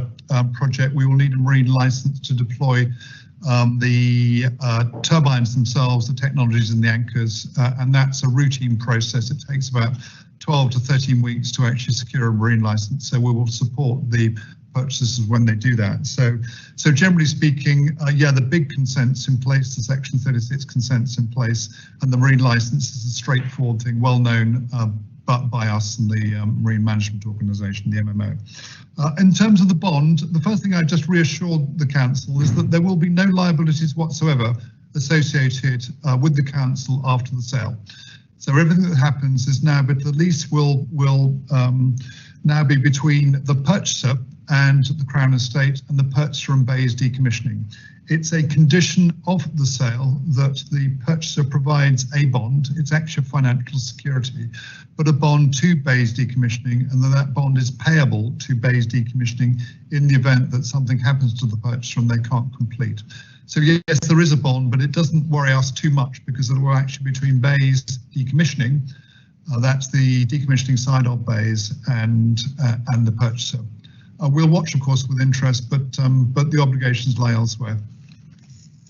project, we will need a marine license to deploy the turbines themselves, the technologies and the anchors, and that's a routine process. It takes about 12 to 13 weeks to actually secure a marine license. So we will support the purchases when they do that. So generally speaking, yeah, the big consent's in place, the Section 36 consent's in place, and the marine license is a straightforward thing, well known but by us and the Marine Management Organisation, the MMO. In terms of the bond, the first thing I just reassured the council is that there will be no liabilities whatsoever associated with the council after the sale. So everything that happens is now, but the lease will now be between the purchaser and the Crown Estate and the purchaser and Bayes decommissioning. It's a condition of the sale that the purchaser provides a bond. It's actually financial security, but a bond to Bayes decommissioning, and that bond is payable to Bayes decommissioning in the event that something happens to the purchaser and they can't complete. So yes, there is a bond, but it doesn't worry us too much because it will actually between Bayes decommissioning, that's the decommissioning side of Bayes, and the purchaser. We'll watch, of course, with interest, but the obligations lie elsewhere.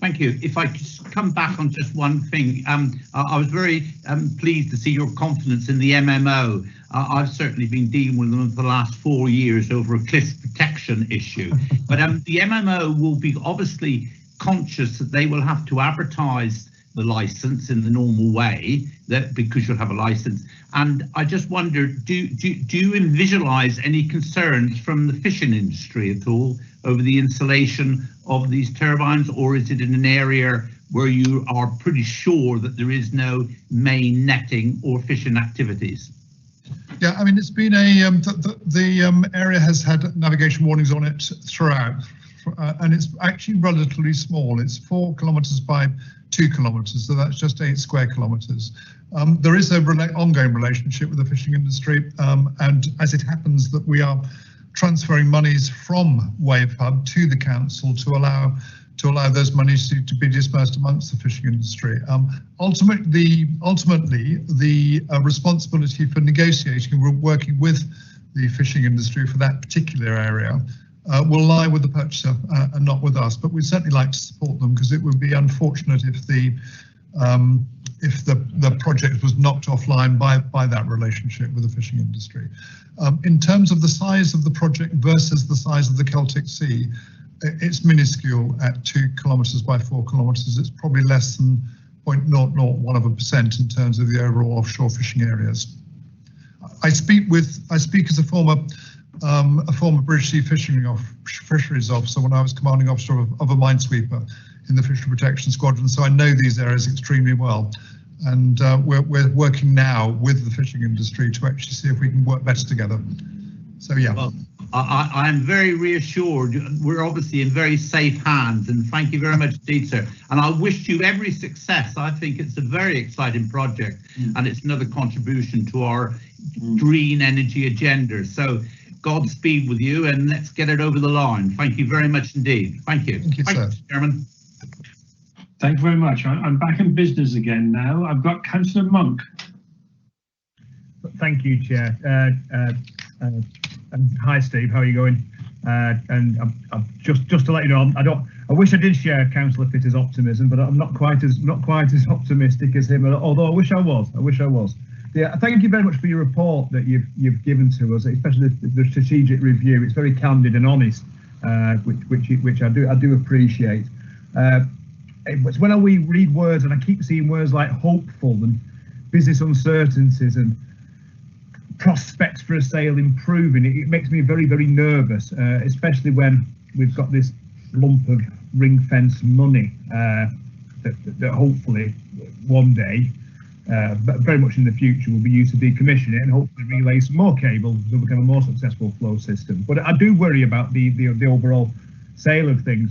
Thank you. If I could come back on just one thing, I was very pleased to see your confidence in the MMO. I've certainly been dealing with them for the last 4 years over a cliff protection issue. But the MMO will be obviously conscious that they will have to advertise the license in the normal way, that because you'll have a license. And I just wonder, do you visualise any concerns from the fishing industry at all over the installation of these turbines, or is it in an area where you are pretty sure that there is no main netting or fishing activities? Yeah, I mean, it's been a the area has had navigation warnings on it throughout, and it's actually relatively small. It's 4 kilometres by 2 kilometres, so that's just 8 square kilometres. There is an ongoing relationship with the fishing industry, and as it happens that we are transferring monies from Wave Hub to the council to allow those monies to be dispersed amongst the fishing industry. Ultimately, the responsibility for negotiating and working with the fishing industry for that particular area will lie with the purchaser and not with us. But we'd certainly like to support them, because it would be unfortunate if the project was knocked offline by that relationship with the fishing industry. In terms of the size of the project versus the size of the Celtic Sea, it's minuscule at 2 kilometres by 4 kilometres. It's probably less than 0.001% in terms of the overall offshore fishing areas. I speak as a former British Sea Fisheries officer when I was commanding officer of a minesweeper in the Fishery Protection Squadron, so I know these areas extremely well. And we're working now with the fishing industry to actually see if we can work better together. So yeah. Well, I'm very reassured. We're obviously in very safe hands, and thank you very much indeed, sir. And I wish you every success. I think it's a very exciting project, and it's another contribution to our green energy agenda. So Godspeed with you, and let's get it over the line. Thank you very much indeed. Thank you. Thank you, sir. Chairman. Thank you very much. I'm back in business again now. I've got Councillor Monk. Thank you, Chair. And hi, Steve. How are you going? And I'm just to let you know, I wish I did share Councillor Fitter's optimism, but I'm not quite as optimistic as him. Although I wish I was. Yeah, thank you very much for your report that you've given to us, especially the strategic review. It's very candid and honest, which I do appreciate. It's when we read words, and I keep seeing words like hopeful and business uncertainties and prospects for a sale improving, it makes me very, very nervous, especially when we've got this lump of ring fence money that hopefully one day, but very much in the future, will be used to decommission it and hopefully relay some more cables to become a more successful flow system. But I do worry about the overall sale of things.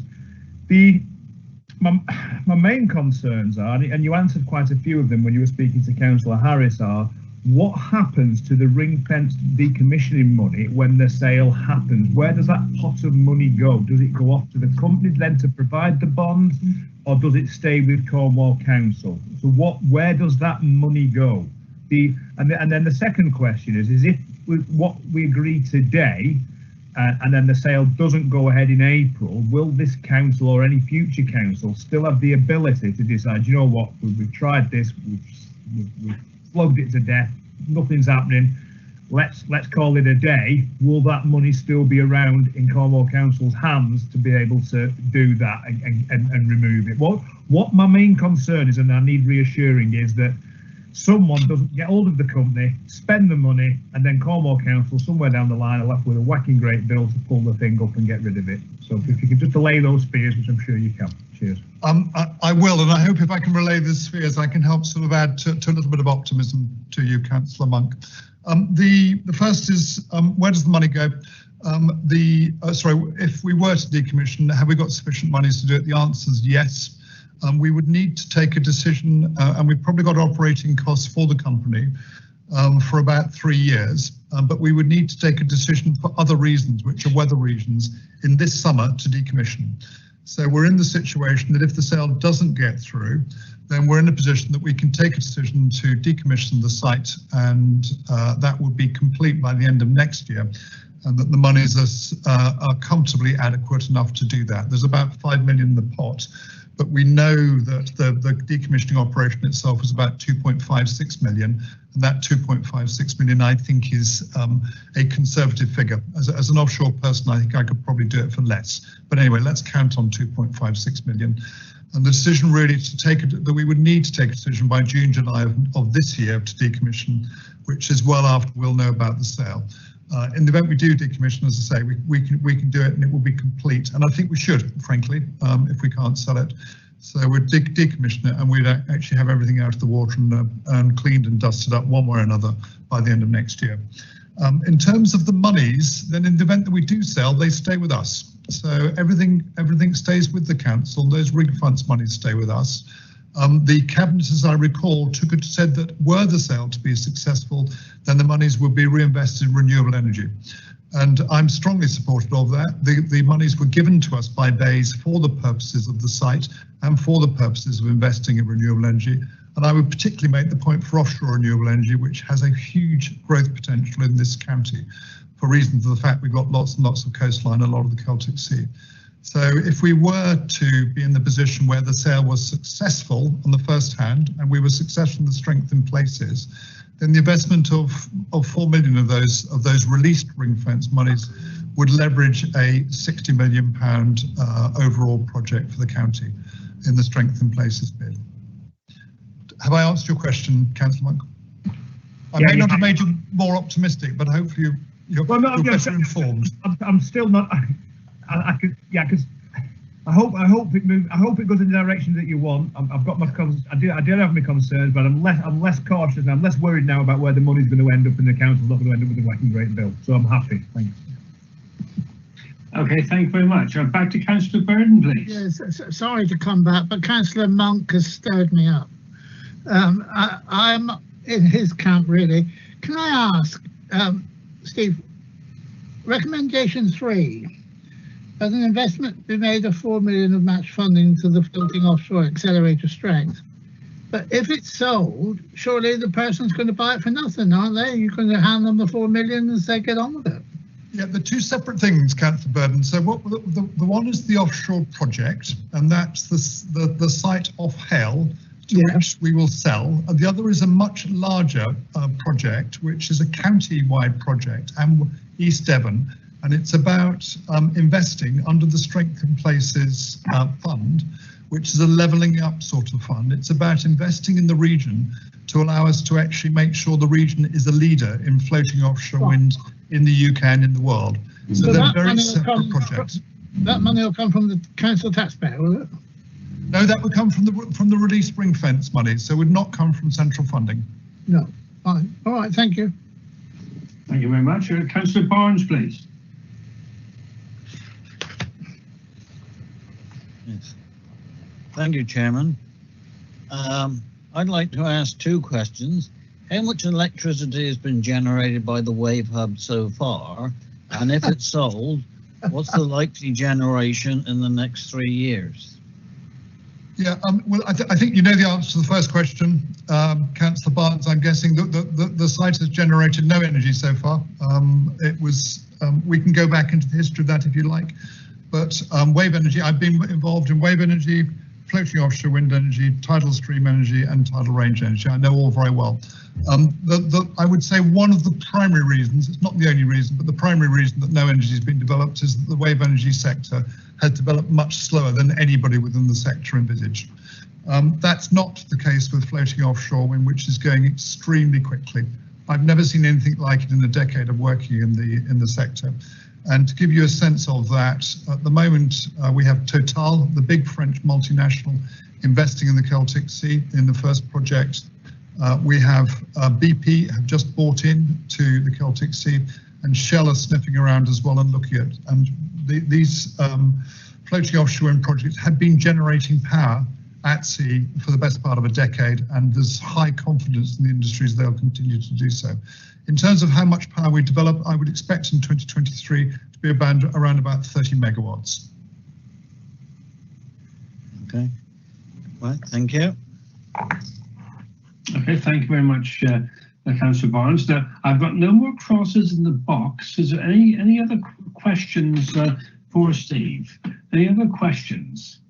My main concerns are, and you answered quite a few of them when you were speaking to Councillor Harris, are what happens to the ring-fenced decommissioning money when the sale happens? Where does that pot of money go? Does it go off to the companies then to provide the bonds, or does it stay with Cornwall Council? So where does that money go? And then the second question is if with what we agree today, and then the sale doesn't go ahead in April, will this council or any future council still have the ability to decide, you know what, we've tried this, we've flogged it to death, nothing's happening, let's call it a day, will that money still be around in Cornwall Council's hands to be able to do that and remove it? What my main concern is, and I need reassuring, is that someone doesn't get hold of the company, spend the money, and then Cornwall Council somewhere down the line are left with a whacking great bill to pull the thing up and get rid of it. So if you can just allay those fears, which I'm sure you can. Cheers. I will, and I hope if I can relay those fears, I can help sort of add to a little bit of optimism to you, Councillor Monk. The first is, where does the money go? If we were to decommission, have we got sufficient monies to do it? The answer is yes. We would need to take a decision, and we've probably got operating costs for the company for about 3 years, but we would need to take a decision for other reasons, which are weather reasons, in this summer to decommission. So we're in the situation that if the sale doesn't get through, then we're in a position that we can take a decision to decommission the site, and that would be complete by the end of next year, and that the monies are comfortably adequate enough to do that. There's about 5 million in the pot, but we know that the decommissioning operation itself is about 2.56 million, and that 2.56 million I think is a conservative figure. As an offshore person, I think I could probably do it for less. But anyway, let's count on 2.56 million. And the decision really to take it, that we would need to take a decision by June, July of this year to decommission, which is well after we'll know about the sale. In the event we do decommission, as I say, we can do it and it will be complete. And I think we should, frankly, if we can't sell it. So we'd decommission it and we'd actually have everything out of the water and cleaned and dusted up one way or another by the end of next year. In terms of the monies, then in the event that we do sell, they stay with us. So everything stays with the council. Those rig funds monies stay with us. The cabinet, as I recall, said that were the sale to be successful, then the monies would be reinvested in renewable energy. And I'm strongly supportive of that. The monies were given to us by BEIS for the purposes of the site and for the purposes of investing in renewable energy. And I would particularly make the point for offshore renewable energy, which has a huge growth potential in this county for reasons of the fact we've got lots and lots of coastline, a lot of the Celtic Sea. So if we were to be in the position where the sale was successful on the first hand, and we were successful in the strengthened places, then the investment of 4 million of those released ring fence monies would leverage a £60 million overall project for the county in the strengthened places bid. Have I answered your question, Councillor Monk? I may not have made you more optimistic, but hopefully you're better informed. I'm still not. Because I hope it moves. I hope it goes in the direction that you want. I've got my I do have my concerns, but I'm less cautious and I'm less worried now about where the money's going to end up, and the council's not going to end up with a whacking great bill. So I'm happy. Thanks. Okay, thank you very much. Back to Councillor Burden, please. Yes, sorry to come back, but Councillor Monk has stirred me up. I'm in his camp, really. Can I ask, Steve, recommendation 3, as an investment be made of 4 million of match funding to the floating offshore accelerator strength. But if it's sold, surely the person's going to buy it for nothing, aren't they? You're going to hand them the 4 million and say, get on with it. Yeah, the two separate things, Councillor Burden. So what the one is the offshore project, and that's the site off Hell, to which we will sell. And the other is a much larger project, which is a county-wide project, and East Devon, and it's about investing under the Strengthened Places fund, which is a levelling up sort of fund. It's about investing in the region to allow us to actually make sure the region is a leader in floating offshore wind in the UK and in the world. So they're very separate projects. That money will come from the council taxpayer, will it? No, that would come from the released ring fence money, so it would not come from central funding. No, fine. All right, thank you. Thank you very much. Councillor Barnes, please. Yes. Thank you, Chairman. I'd like to ask 2 questions. How much electricity has been generated by the Wave Hub so far? And if it's sold, what's the likely generation in the next 3 years? Yeah, well, I think you know the answer to the first question, Councillor Barnes. I'm guessing that the site has generated no energy so far. We can go back into the history of that if you like, but wave energy, I've been involved in wave energy floating offshore wind energy, tidal stream energy, and tidal range energy. I know all very well. I would say one of the primary reasons, it's not the only reason, but the primary reason that no energy has been developed is that the wave energy sector has developed much slower than anybody within the sector envisaged. That's not the case with floating offshore wind, which is going extremely quickly. I've never seen anything like it in a decade of working in the sector. And to give you a sense of that, at the moment we have Total, the big French multinational, investing in the Celtic Sea in the first project. We have BP have just bought in to the Celtic Sea, and Shell are sniffing around as well and looking at. And these floating offshore wind projects have been generating power at sea for the best part of a decade, and there's high confidence in the industries they'll continue to do so. In terms of how much power we develop, I would expect in 2023 to be around about 30 megawatts. Okay, well, thank you. Okay, thank you very much, Councillor Barnes. Now, I've got no more crosses in the box. Is there any other questions for Steve? Any other questions?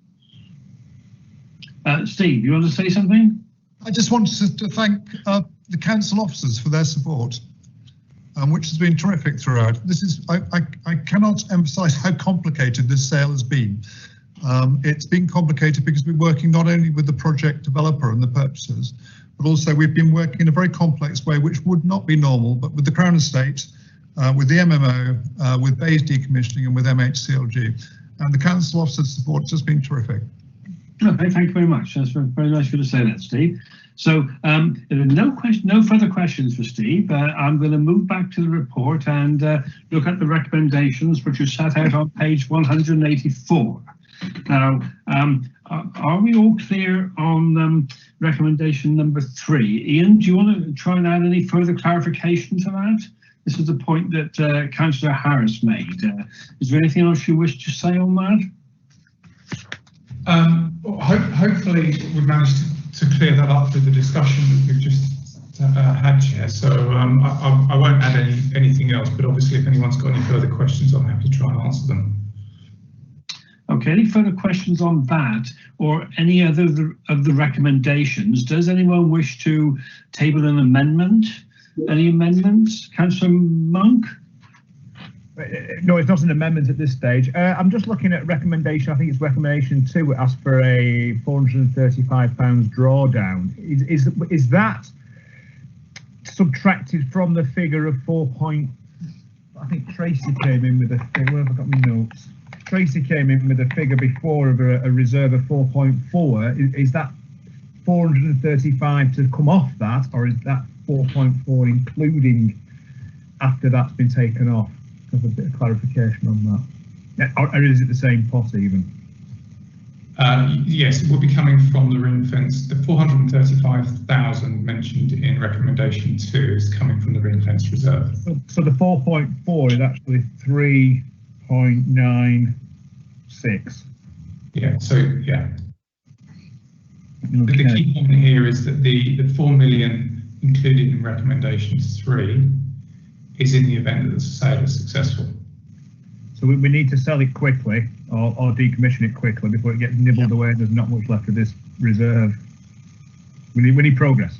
Steve, you want to say something? I just wanted to thank the council officers for their support, which has been terrific throughout. This is I cannot emphasise how complicated this sale has been. It's been complicated because we're working not only with the project developer and the purchasers, but also we've been working in a very complex way, which would not be normal, but with the Crown Estate, with the MMO, with Bayes Decommissioning, and with MHCLG. And the council officers' support has just been terrific. Okay, thank you very much. That's very nice of you to say that, Steve. So there are no further questions for Steve. I'm going to move back to the report and look at the recommendations which are set out on page 184. Now, are we all clear on recommendation number 3? Ian, do you want to try and add any further clarification to that? This is the point that Councillor Harris made. Is there anything else you wish to say on that? Hopefully we've managed to clear that up through the discussion that we've just had, Chair. So I won't add anything else, but obviously if anyone's got any further questions, I'm happy to try and answer them. Okay, any further questions on that or any other of the recommendations? Does anyone wish to table an amendment? Any amendments? Councillor Monk? No, it's not an amendment at this stage. I'm just looking at recommendation. I think it's recommendation 2. It asks for a £435 drawdown. Is that subtracted from the figure of 4 point? I think Tracy came in with a figure. Where have I got my notes? Tracy came in with a figure before of a reserve of 4.4. Is that 435 to come off that, or is that 4.4 including after that's been taken off? Have a bit of clarification on that. Or is it the same pot even? Yes, it will be coming from the ring fence. The 435,000 mentioned in recommendation 2 is coming from the ring fence reserve. So the 4.4 is actually 3.96. Yeah, so yeah. Okay. The key point here is that the 4 million included in recommendation 3 is in the event that the sale is successful. So we need to sell it quickly or decommission it quickly before it gets nibbled away and there's not much left of this reserve. We need progress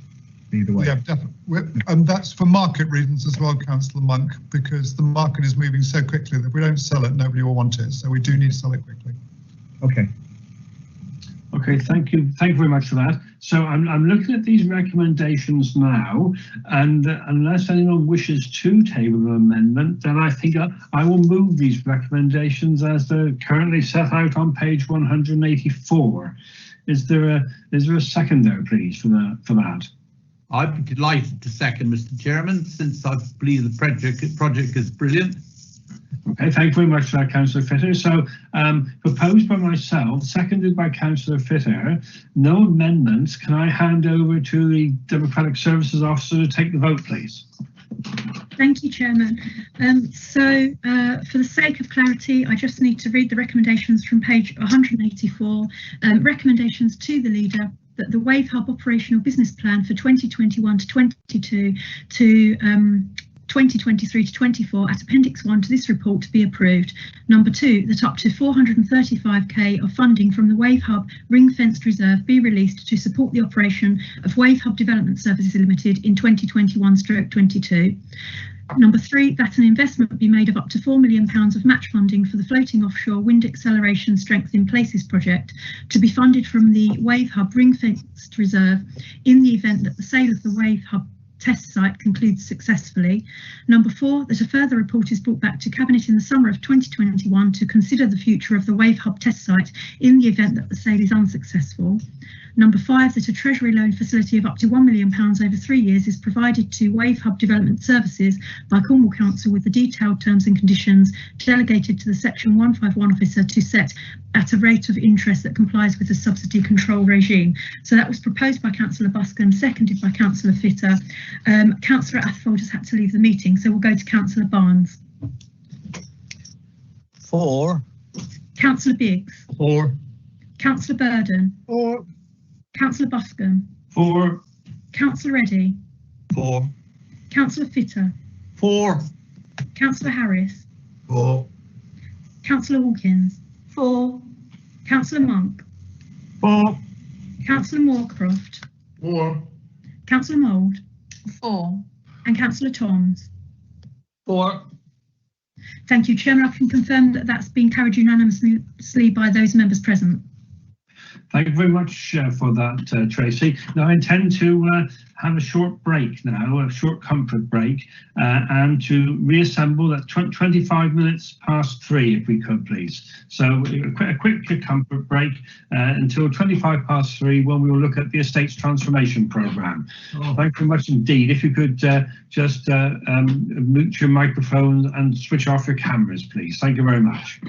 either way. Yeah, definitely. And that's for market reasons as well, Councillor Monk, because the market is moving so quickly that if we don't sell it, nobody will want it. So we do need to sell it quickly. Okay. Okay, thank you very much for that. So I'm looking at these recommendations now, and unless anyone wishes to table an amendment, then I think I will move these recommendations as they're currently set out on page 184. Is there a seconder, please, for that? I'd be delighted to second, Mr. Chairman, since I believe the project is brilliant. Okay, thank you very much for that, Councillor Fitter. So proposed by myself, seconded by Councillor Fitter, no amendments. Can I hand over to the Democratic Services Officer to take the vote, please? Thank you, Chairman. So for the sake of clarity, I just need to read the recommendations from page 184. Recommendations to the leader that the Wave Hub operational business plan for 2021 to 22 to 2023 to 24 at Appendix 1 to this report to be approved. Number 2, that up to 435k of funding from the Wave Hub ring-fenced reserve be released to support the operation of Wave Hub Development Services Limited in 2021/22. Number 3, that an investment be made of up to £4 million of match funding for the floating offshore wind acceleration strength in places project to be funded from the Wave Hub ring-fenced reserve in the event that the sale of the Wave Hub test site concludes successfully. Number 4, that a further report is brought back to Cabinet in the summer of 2021 to consider the future of the Wave Hub test site in the event that the sale is unsuccessful. Number 5, that a Treasury loan facility of up to £1 million over 3 years is provided to Wave Hub Development Services by Cornwall Council with the detailed terms and conditions delegated to the Section 151 officer to set at a rate of interest that complies with the subsidy control regime. So that was proposed by Councillor Buscombe, seconded by Councillor Fitter. Councillor Athfold has had to leave the meeting, so we'll go to Councillor Barnes. 4. Councillor Biggs. 4. Councillor Burden. 4. Councillor Buscombe. 4. Councillor Eddy. 4. Councillor Fitter. 4. Councillor Harris. 4. Councillor Hawkins. 4. Councillor Monk. 4. Councillor Moorcroft. 4. Councillor Mould. 4. And Councillor Toms. 4. Thank you, Chairman. I can confirm that that's been carried unanimously by those members present. Thank you very much for that, Tracy. Now I intend to have a short break now, a short comfort break, and to reassemble at 25 minutes past 3, if we could, please. So a quick comfort break until 25 past 3, when we will look at the Estates Transformation Programme. Oh. Thank you very much indeed. If you could just mute your microphones and switch off your cameras, please. Thank you very much.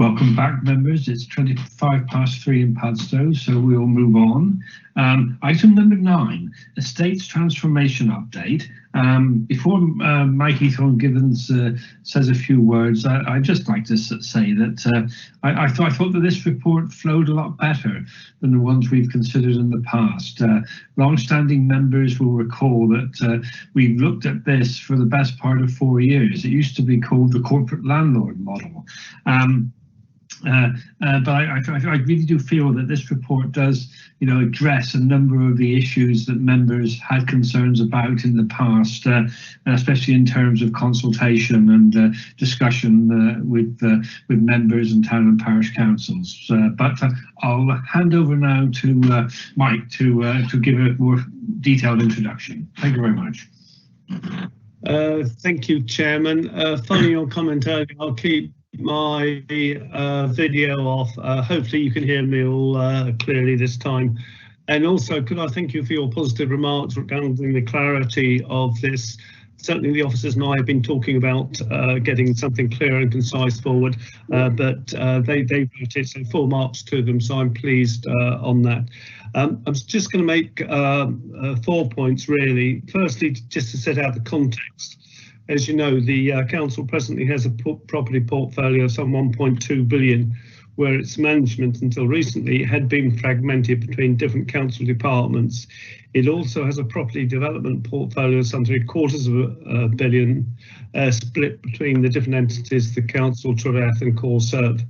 Welcome back, members. It's 3:25 in Padstow, so we'll move on. Item number 9, Estates Transformation Update. Before Mikey Thorne-Gibbons says a few words, I'd just like to say that I thought that this report flowed a lot better than the ones we've considered in the past. Long-standing members will recall that we've looked at this for the best part of 4 years. It used to be called the corporate landlord model. But I really do feel that this report does, address a number of the issues that members had concerns about in the past, especially in terms of consultation and discussion with members and town and parish councils. But I'll hand over now to Mike to give a more detailed introduction. Thank you very much. Thank you, Chairman. Following your comment earlier, I'll keep my video off. Hopefully you can hear me all clearly this time. And also, could I thank you for your positive remarks regarding the clarity of this. Certainly the officers and I have been talking about getting something clear and concise forward, but they wrote it, so full marks to them, so I'm pleased on that. I'm just going to make 4 points really. Firstly, just to set out the context. As you know, the council presently has a property portfolio of some 1.2 billion, where its management until recently had been fragmented between different council departments. It also has a property development portfolio of some 750 million split between the different entities, the council, Truro and CASSOSC.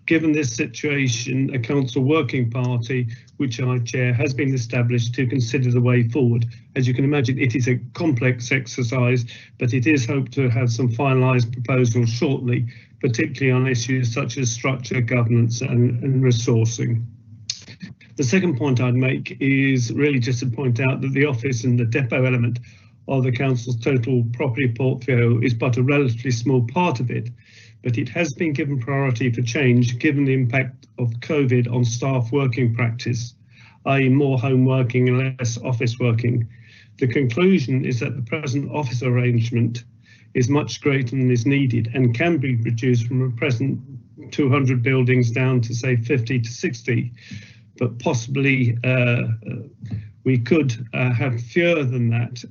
Given this situation, a council working party, which I chair, has been established to consider the way forward. As you can imagine, it is a complex exercise, but it is hoped to have some finalised proposals shortly, particularly on issues such as structure, governance and resourcing. The second point I'd make is really just to point out that the office and the depot element of the council's total property portfolio is but a relatively small part of it, but it has been given priority for change given the impact of COVID on staff working practice, i.e. more home working and less office working. The conclusion is that the present office arrangement is much greater than is needed and can be reduced from a present 200 buildings down to say 50 to 60, but possibly we could have fewer than that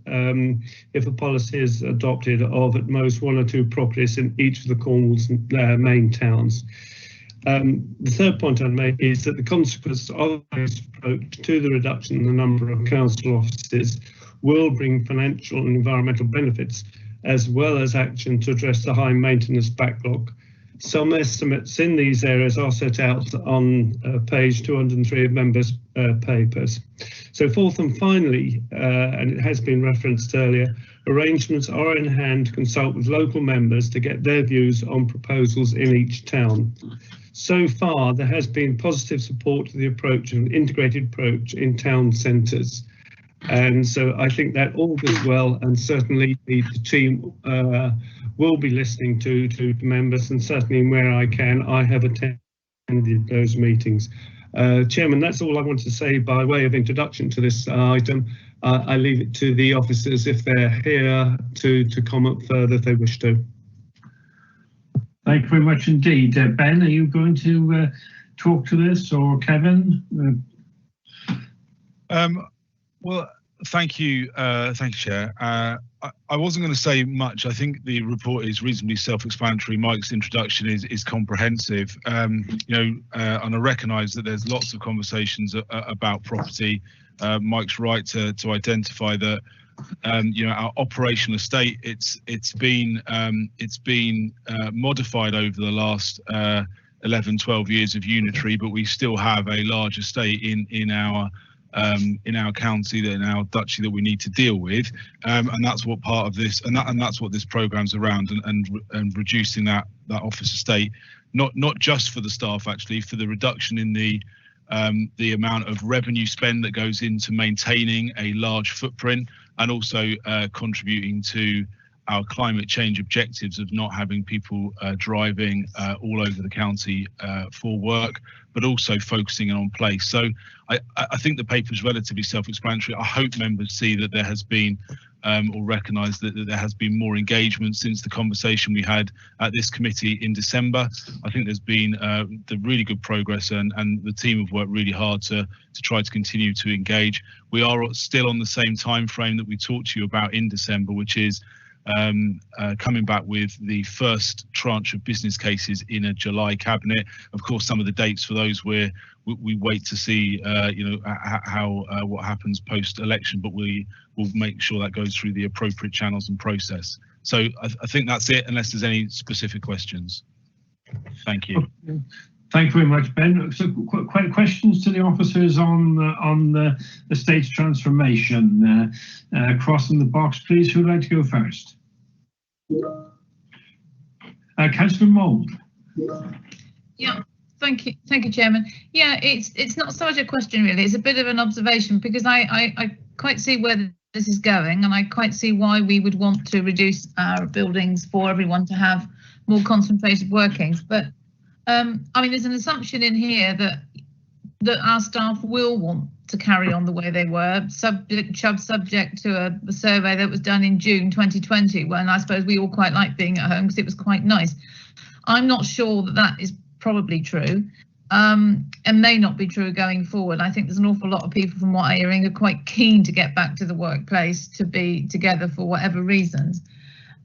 if a policy is adopted of at most 1 or 2 properties in each of the Cornwall's main towns. The third point I'd make is that the consequence of this approach to the reduction in the number of council offices will bring financial and environmental benefits, as well as action to address the high maintenance backlog. Some estimates in these areas are set out on page 203 of members' papers. So fourth and finally, and it has been referenced earlier, arrangements are in hand to consult with local members to get their views on proposals in each town. So far, there has been positive support to the approach, an integrated approach in town centres. And so I think that all goes well, and certainly the team will be listening to members, and certainly where I can, I have attended those meetings. Chairman, that's all I want to say by way of introduction to this item. I leave it to the officers if they're here to comment further if they wish to. Thank you very much indeed. Ben, are you going to talk to this, or Kevin? Well, thank you, Chair. I wasn't going to say much. I think the report is reasonably self-explanatory. Mike's introduction is comprehensive. And I recognise that there's lots of conversations about property. Mike's right to identify that our operational estate it's been modified over the last 11-12 years of unitary, but we still have a large estate in our county, in our duchy, that we need to deal with, and that's what part of this, and that's what this programme's around, and reducing that office estate, not just for the staff, actually, for the reduction in the amount of revenue spend that goes into maintaining a large footprint, and also contributing to our climate change objectives of not having people driving all over the county for work, but also focusing on place. So I think the paper is relatively self-explanatory. I hope members see that there has been or recognise that there has been more engagement since the conversation we had at this committee in December. I think there's been the really good progress, and the team have worked really hard to try to continue to engage. We are still on the same time frame that we talked to you about in December, which is coming back with the first tranche of business cases in a July cabinet. Of course, some of the dates for those we wait to see, how what happens post-election, but we will make sure that goes through the appropriate channels and process. So I think that's it, unless there's any specific questions. Thank you. Thank you very much, Ben. So, questions to the officers on the state's transformation. Crossing the box, please. Who'd like to go first? Councillor Mould. Yeah, thank you, Chairman. Yeah, it's not so much a question really. It's a bit of an observation, because I quite see where this is going, and I quite see why we would want to reduce our buildings for everyone to have more concentrated workings. But I mean, there's an assumption in here that our staff will want to carry on the way they were, subject to a survey that was done in June 2020, when I suppose we all quite liked being at home because it was quite nice. I'm not sure that is probably true, and may not be true going forward. I think there's an awful lot of people, from what I'm hearing, are quite keen to get back to the workplace, to be together for whatever reasons.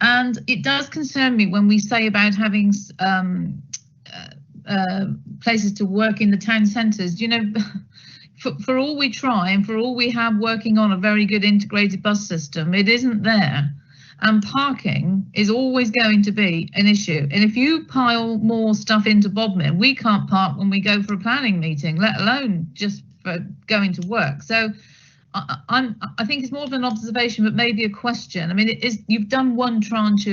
And it does concern me when we say about having places to work in the town centres. You know, for all we try and for all we have working on a very good integrated bus system, it isn't there. And parking is always going to be an issue. And if you pile more stuff into Bodmin, we can't park when we go for a planning meeting, let alone just for going to work. So I think it's more of an observation, but maybe a question. I mean, you've done one tranche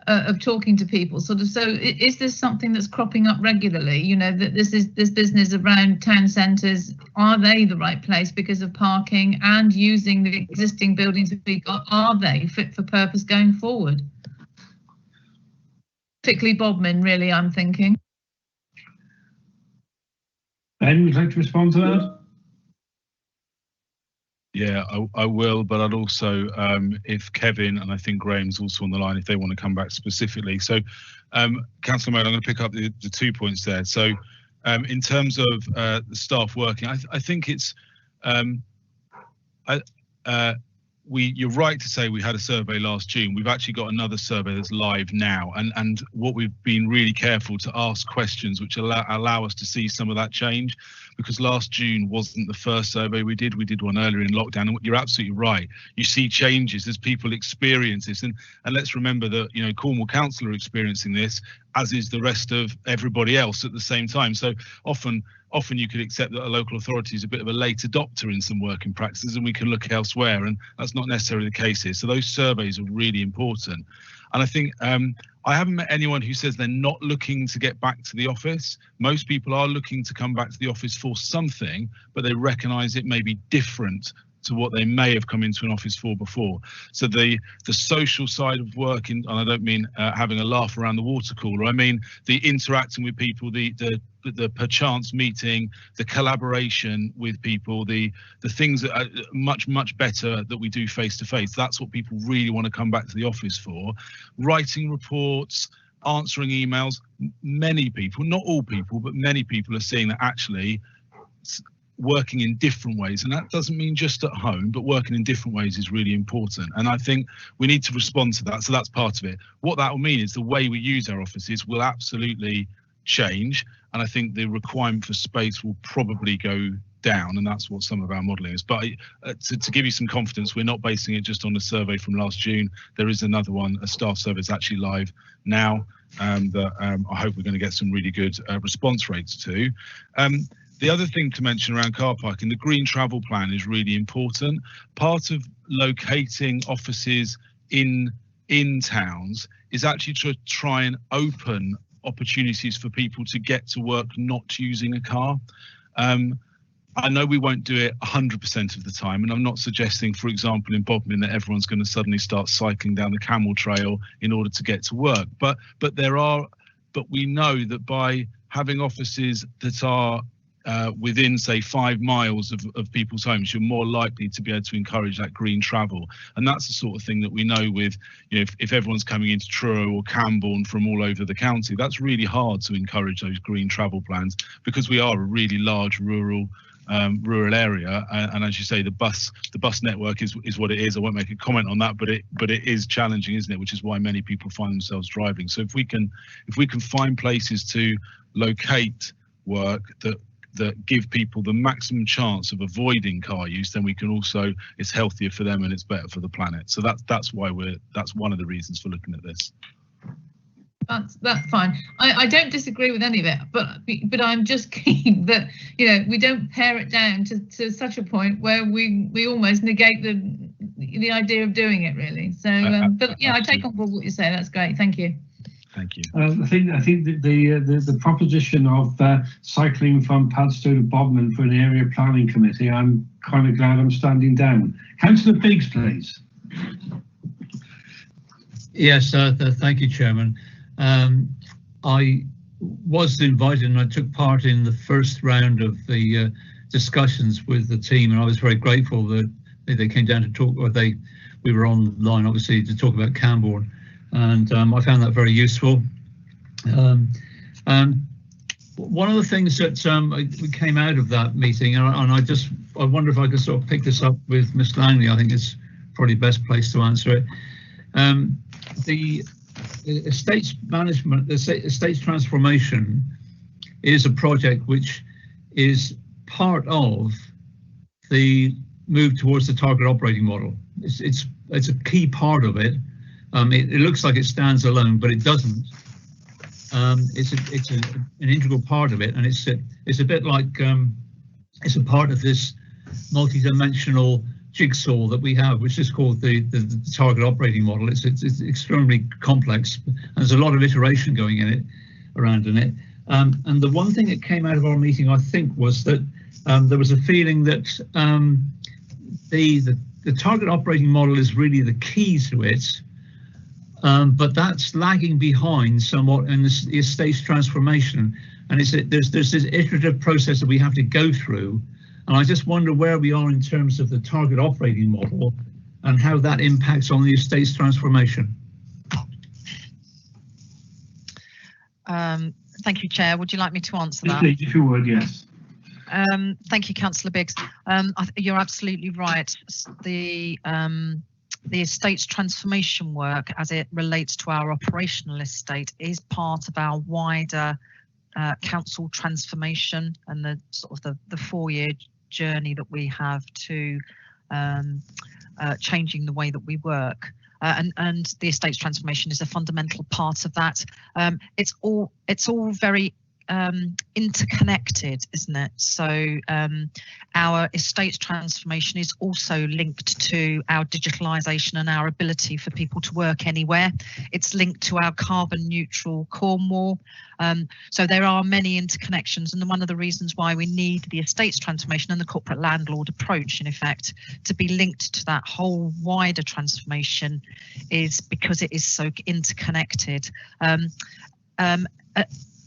of talking to people, sort of. So is this something that's cropping up regularly? You know, that this business around town centres, are they the right place because of parking and using the existing buildings that we've got? Are they fit for purpose going forward? Particularly Bodmin, really, I'm thinking. Ben, would you like to respond to that? Yeah, I will, but I'd also, if Kevin and I think Graham's also on the line, if they want to come back specifically. So, Councillor Mould, I'm going to pick up the 2 points there. So, in terms of the staff working, I think it's, you're right to say we had a survey last June. We've actually got another survey that's live now, and what we've been really careful to ask questions which allow us to see some of that change, because last June wasn't the first survey we did one earlier in lockdown, and you're absolutely right. You see changes as people experience this, and let's remember that, you know, Cornwall Council are experiencing this, as is the rest of everybody else at the same time. So often you could accept that a local authority is a bit of a late adopter in some working practices, and we can look elsewhere, and that's not necessarily the case here. So those surveys are really important. And I think I haven't met anyone who says they're not looking to get back to the office. Most people are looking to come back to the office for something, but they recognise it may be different to what they may have come into an office for before. So the social side of work, and I don't mean having a laugh around the water cooler, I mean the interacting with people, the perchance meeting, the collaboration with people, the things that are much better that we do face to face. That's what people really want to come back to the office for. Writing reports, answering emails. Many people, not all people, but many people are seeing that actually working in different ways, and that doesn't mean just at home, but working in different ways is really important, and I think we need to respond to that. So that's part of it. What that will mean is the way we use our offices will absolutely change, and I think the requirement for space will probably go down, and that's what some of our modelling is. But to give you some confidence, we're not basing it just on a survey from last June. There is another one, a staff survey that's actually live now, that I hope we're going to get some really good response rates to. The other thing to mention around car parking, the green travel plan is really important. Part of locating offices in towns is actually to try and open opportunities for people to get to work not using a car. I know we won't do it 100% of the time, and I'm not suggesting, for example, in Bodmin that everyone's going to suddenly start cycling down the Camel Trail in order to get to work. But we know that by having offices that are within, say, 5 miles of people's homes, you're more likely to be able to encourage that green travel. And that's the sort of thing that we know with, you know, if everyone's coming into Truro or Camborne from all over the county, that's really hard to encourage those green travel plans, because we are a really large rural area, and as you say, the bus network is what it is. I won't make a comment on that, but it is challenging, isn't it? Which is why many people find themselves driving. So if we can find places to locate work that give people the maximum chance of avoiding car use, then we can also, it's healthier for them and it's better for the planet. So that's one of the reasons for looking at this. That's fine. I don't disagree with any of it, but I'm just keen that, you know, we don't pare it down to such a point where we almost negate the idea of doing it, really. So, but yeah, I take on board what you say. That's great. Thank you. Thank you. I think the proposition of cycling from Padstow to Bodmin for an area planning committee, I'm kind of glad I'm standing down. Councillor Biggs, please. Yes, thank you, Chairman. I was invited and I took part in the first round of the discussions with the team, and I was very grateful that they came down to talk, or we were online obviously to talk about Camborne, and I found that very useful. And one of the things that we came out of that meeting, and I wonder if I could sort of pick this up with Miss Langley. I think it's probably the best place to answer it. The estates management, the estates transformation is a project which is part of the move towards the target operating model. It's a key part of it. It looks like it stands alone, but it doesn't. It's an integral part of it, and it's a bit like it's a part of this multi-dimensional jigsaw that we have, which is called the target operating model. It's extremely complex, and there's a lot of iteration going around in it. And the one thing that came out of our meeting, I think, was that there was a feeling that the target operating model is really the key to it, but that's lagging behind somewhat in the estate's transformation. And there's this iterative process that we have to go through. And I just wonder where we are in terms of the target operating model and how that impacts on the estate's transformation. Thank you, Chair. Would you like me to answer that? If you would, yes. Thank you, Councillor Biggs. You're absolutely right. The estate's transformation work, as it relates to our operational estate, is part of our wider council transformation and the sort of the 4-year journey that we have to changing the way that we work. And the estate's transformation is a fundamental part of that. It's all very interconnected, isn't it? So our estate's transformation is also linked to our digitalisation and our ability for people to work anywhere. It's linked to our carbon neutral Cornwall. So there are many interconnections, and one of the reasons why we need the estate's transformation and the corporate landlord approach, in effect, to be linked to that whole wider transformation is because it is so interconnected.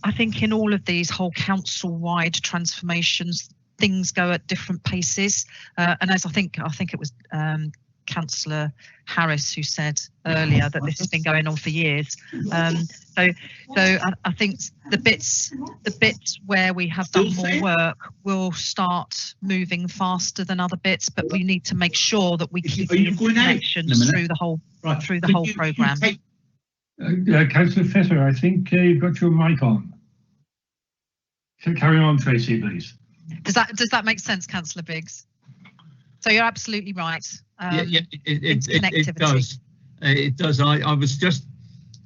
I think in all of these whole council-wide transformations, things go at different paces. And as I think it was Councillor Harris who said earlier that this has been going on for years. So I think the bits where we have done more work will start moving faster than other bits, but we need to make sure that we keep the connections through the whole programme. Councillor Fitter, I think you've got your mic on. Carry on, Tracy, please. Does that make sense, Councillor Biggs? So you're absolutely right. It does. It does. I was just,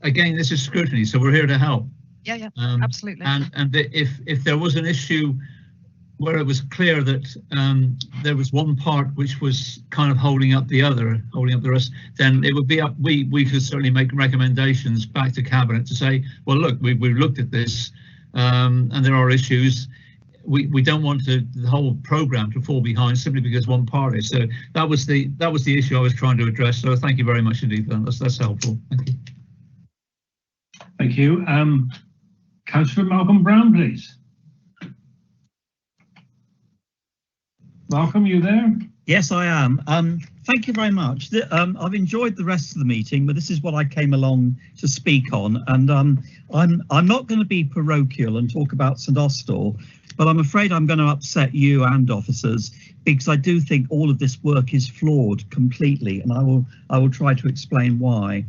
again, this is scrutiny, so we're here to help. Yeah, absolutely. And if there was an issue where it was clear that there was one part which was kind of holding up the rest, then it would be up. We could certainly make recommendations back to Cabinet to say, well, look, we've looked at this, and there are issues. We don't want the whole programme to fall behind simply because one part is. So that was the issue I was trying to address. So thank you very much indeed. That's helpful. Thank you. Thank you. Councillor Malcolm Brown, please. Malcolm, you there? Yes, I am. Thank you very much. I've enjoyed the rest of the meeting, but this is what I came along to speak on. And I'm not going to be parochial and talk about St Austell, but I'm afraid I'm going to upset you and officers, because I do think all of this work is flawed completely, and I will try to explain why.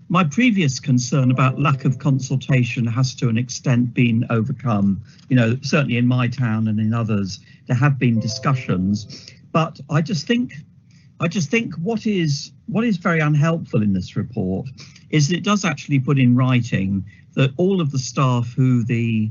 My previous concern about lack of consultation has to an extent been overcome. You know, certainly in my town and in others, there have been discussions, but I just think what is very unhelpful in this report is that it does actually put in writing that all of the staff who the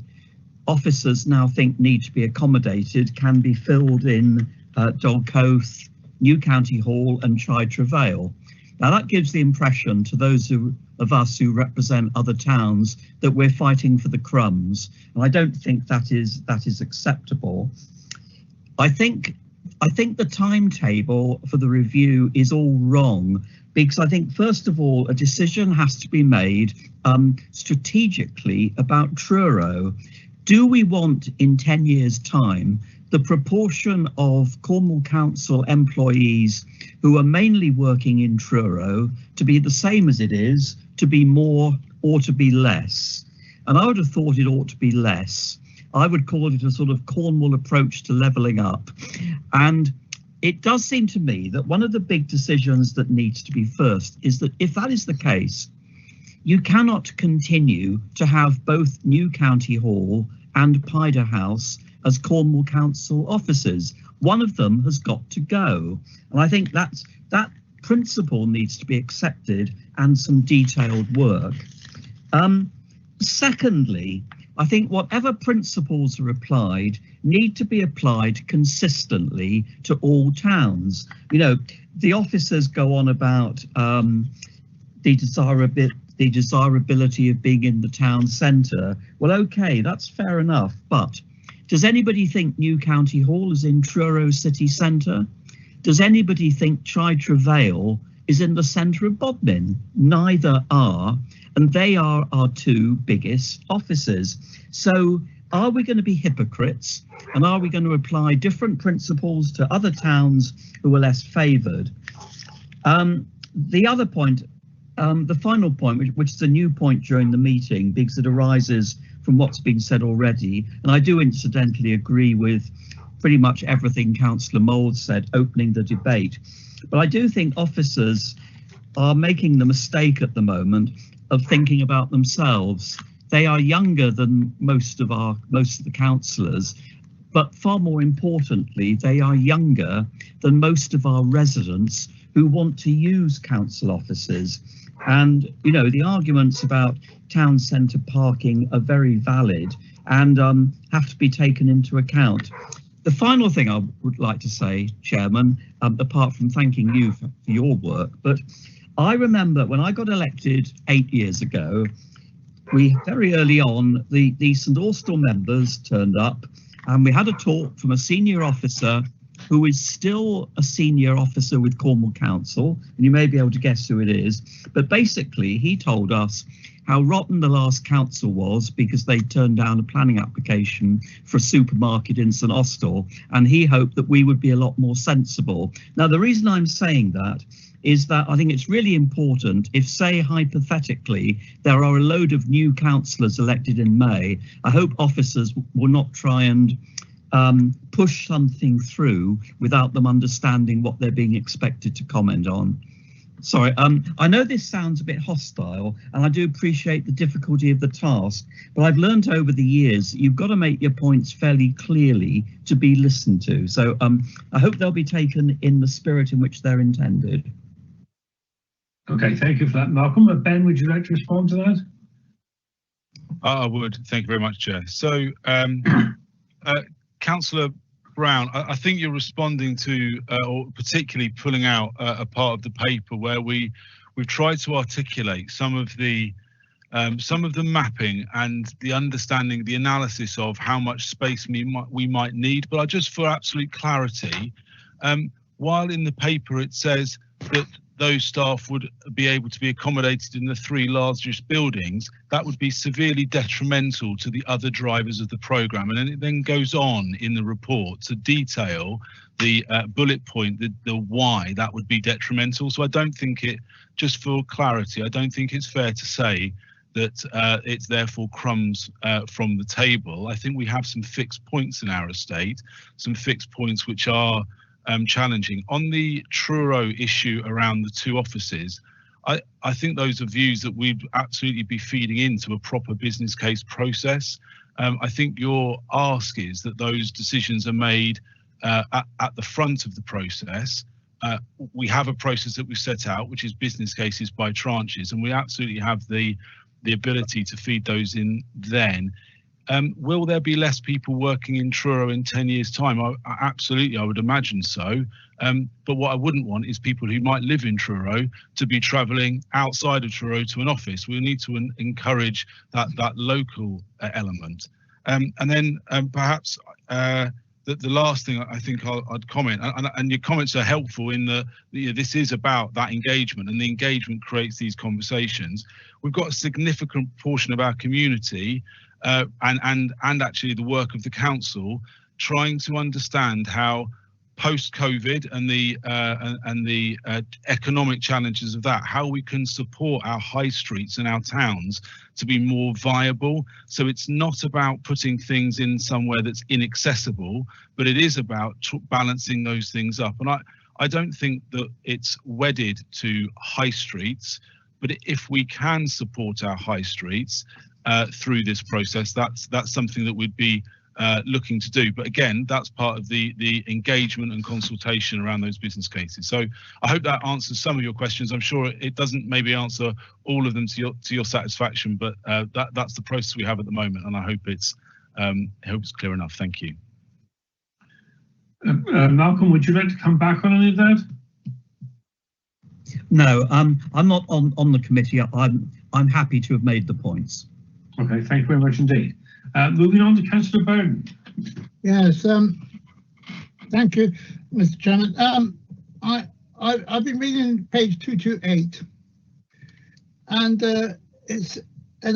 officers now think need to be accommodated can be filled in Dogcoath, New County Hall and Truro Vale. Now that gives the impression to those of us who represent other towns that we're fighting for the crumbs, and I don't think that is acceptable. I think the timetable for the review is all wrong, because I think first of all a decision has to be made strategically about Truro. Do we want in 10 years' time the proportion of Cornwall Council employees who are mainly working in Truro to be the same as it is, to be more or to be less? And I would have thought it ought to be less. I would call it a sort of Cornwall approach to levelling up. And it does seem to me that one of the big decisions that needs to be first is that if that is the case, you cannot continue to have both New County Hall and Pider House as Cornwall Council offices. One of them has got to go. And I think that principle needs to be accepted and some detailed work. Secondly, I think whatever principles are applied need to be applied consistently to all towns. You know, the officers go on about the desirability of being in the town centre. Well, okay, that's fair enough, but does anybody think New County Hall is in Truro city centre? Does anybody think Truro Vale is in the centre of Bodmin? Neither are, and they are our two biggest offices. So are we going to be hypocrites, and are we going to apply different principles to other towns who are less favoured? The other point, the final point, which is a new point during the meeting because it arises from what's been said already, and I do incidentally agree with pretty much everything Councillor Mould said opening the debate, but I do think officers are making the mistake at the moment of thinking about themselves. They are younger than most of the councillors, but far more importantly, they are younger than most of our residents who want to use council offices. And, you know, the arguments about town centre parking are very valid and have to be taken into account. The final thing I would like to say, Chairman, apart from thanking you for your work, but I remember when I got elected 8 years ago, we very early on, the St Austell members turned up and we had a talk from a senior officer who is still a senior officer with Cornwall Council, and you may be able to guess who it is, but basically he told us how rotten the last council was because they turned down a planning application for a supermarket in St Austell, and he hoped that we would be a lot more sensible. Now, the reason I'm saying that is that I think it's really important if, say, hypothetically, there are a load of new councillors elected in May, I hope officers will not try and push something through without them understanding what they're being expected to comment on. Sorry, I know this sounds a bit hostile and I do appreciate the difficulty of the task, but I've learned over the years that you've got to make your points fairly clearly to be listened to. So I hope they'll be taken in the spirit in which they're intended. Okay, thank you for that, Malcolm. Ben, would you like to respond to that? I would. Thank you very much, Chair. So, Councillor Brown, I think you're responding to, or particularly pulling out a part of the paper where we've tried to articulate some of the mapping and the understanding, the analysis of how much space we might need. But just for absolute clarity, while in the paper it says that those staff would be able to be accommodated in the 3 largest buildings, that would be severely detrimental to the other drivers of the programme. And then it then goes on in the report to detail the bullet point, the why that would be detrimental. So I don't think it, just for clarity, I don't think it's fair to say that it's therefore crumbs from the table. I think we have some fixed points in our estate, some fixed points which are challenging. On the Truro issue around the 2 offices, I think those are views that we'd absolutely be feeding into a proper business case process. I think your ask is that those decisions are made at the front of the process. We have a process that we've set out, which is business cases by tranches, and we absolutely have the ability to feed those in then. Will there be less people working in Truro in 10 years' time? Absolutely, I would imagine so. But what I wouldn't want is people who might live in Truro to be travelling outside of Truro to an office. We need to encourage that local element. And then perhaps the last thing I think I'd comment, and your comments are helpful in that this is about that engagement, and the engagement creates these conversations. We've got a significant portion of our community and actually the work of the council trying to understand how post-COVID and the economic challenges of that, how we can support our high streets and our towns to be more viable. So it's not about putting things in somewhere that's inaccessible, but it is about balancing those things up. And I don't think that it's wedded to high streets, but if we can support our high streets through this process, that's something that we'd be looking to do. But again, that's part of the engagement and consultation around those business cases. So I hope that answers some of your questions. I'm sure it doesn't maybe answer all of them to your satisfaction, but that's the process we have at the moment, and I hope it's clear enough. Thank you. Malcolm, would you like to come back on any of that? No, I'm not on the committee. I'm happy to have made the points. Okay, thank you very much indeed. Moving on to Councillor Bowden. Yes, thank you, Mr. Chairman. I've been reading page 228, and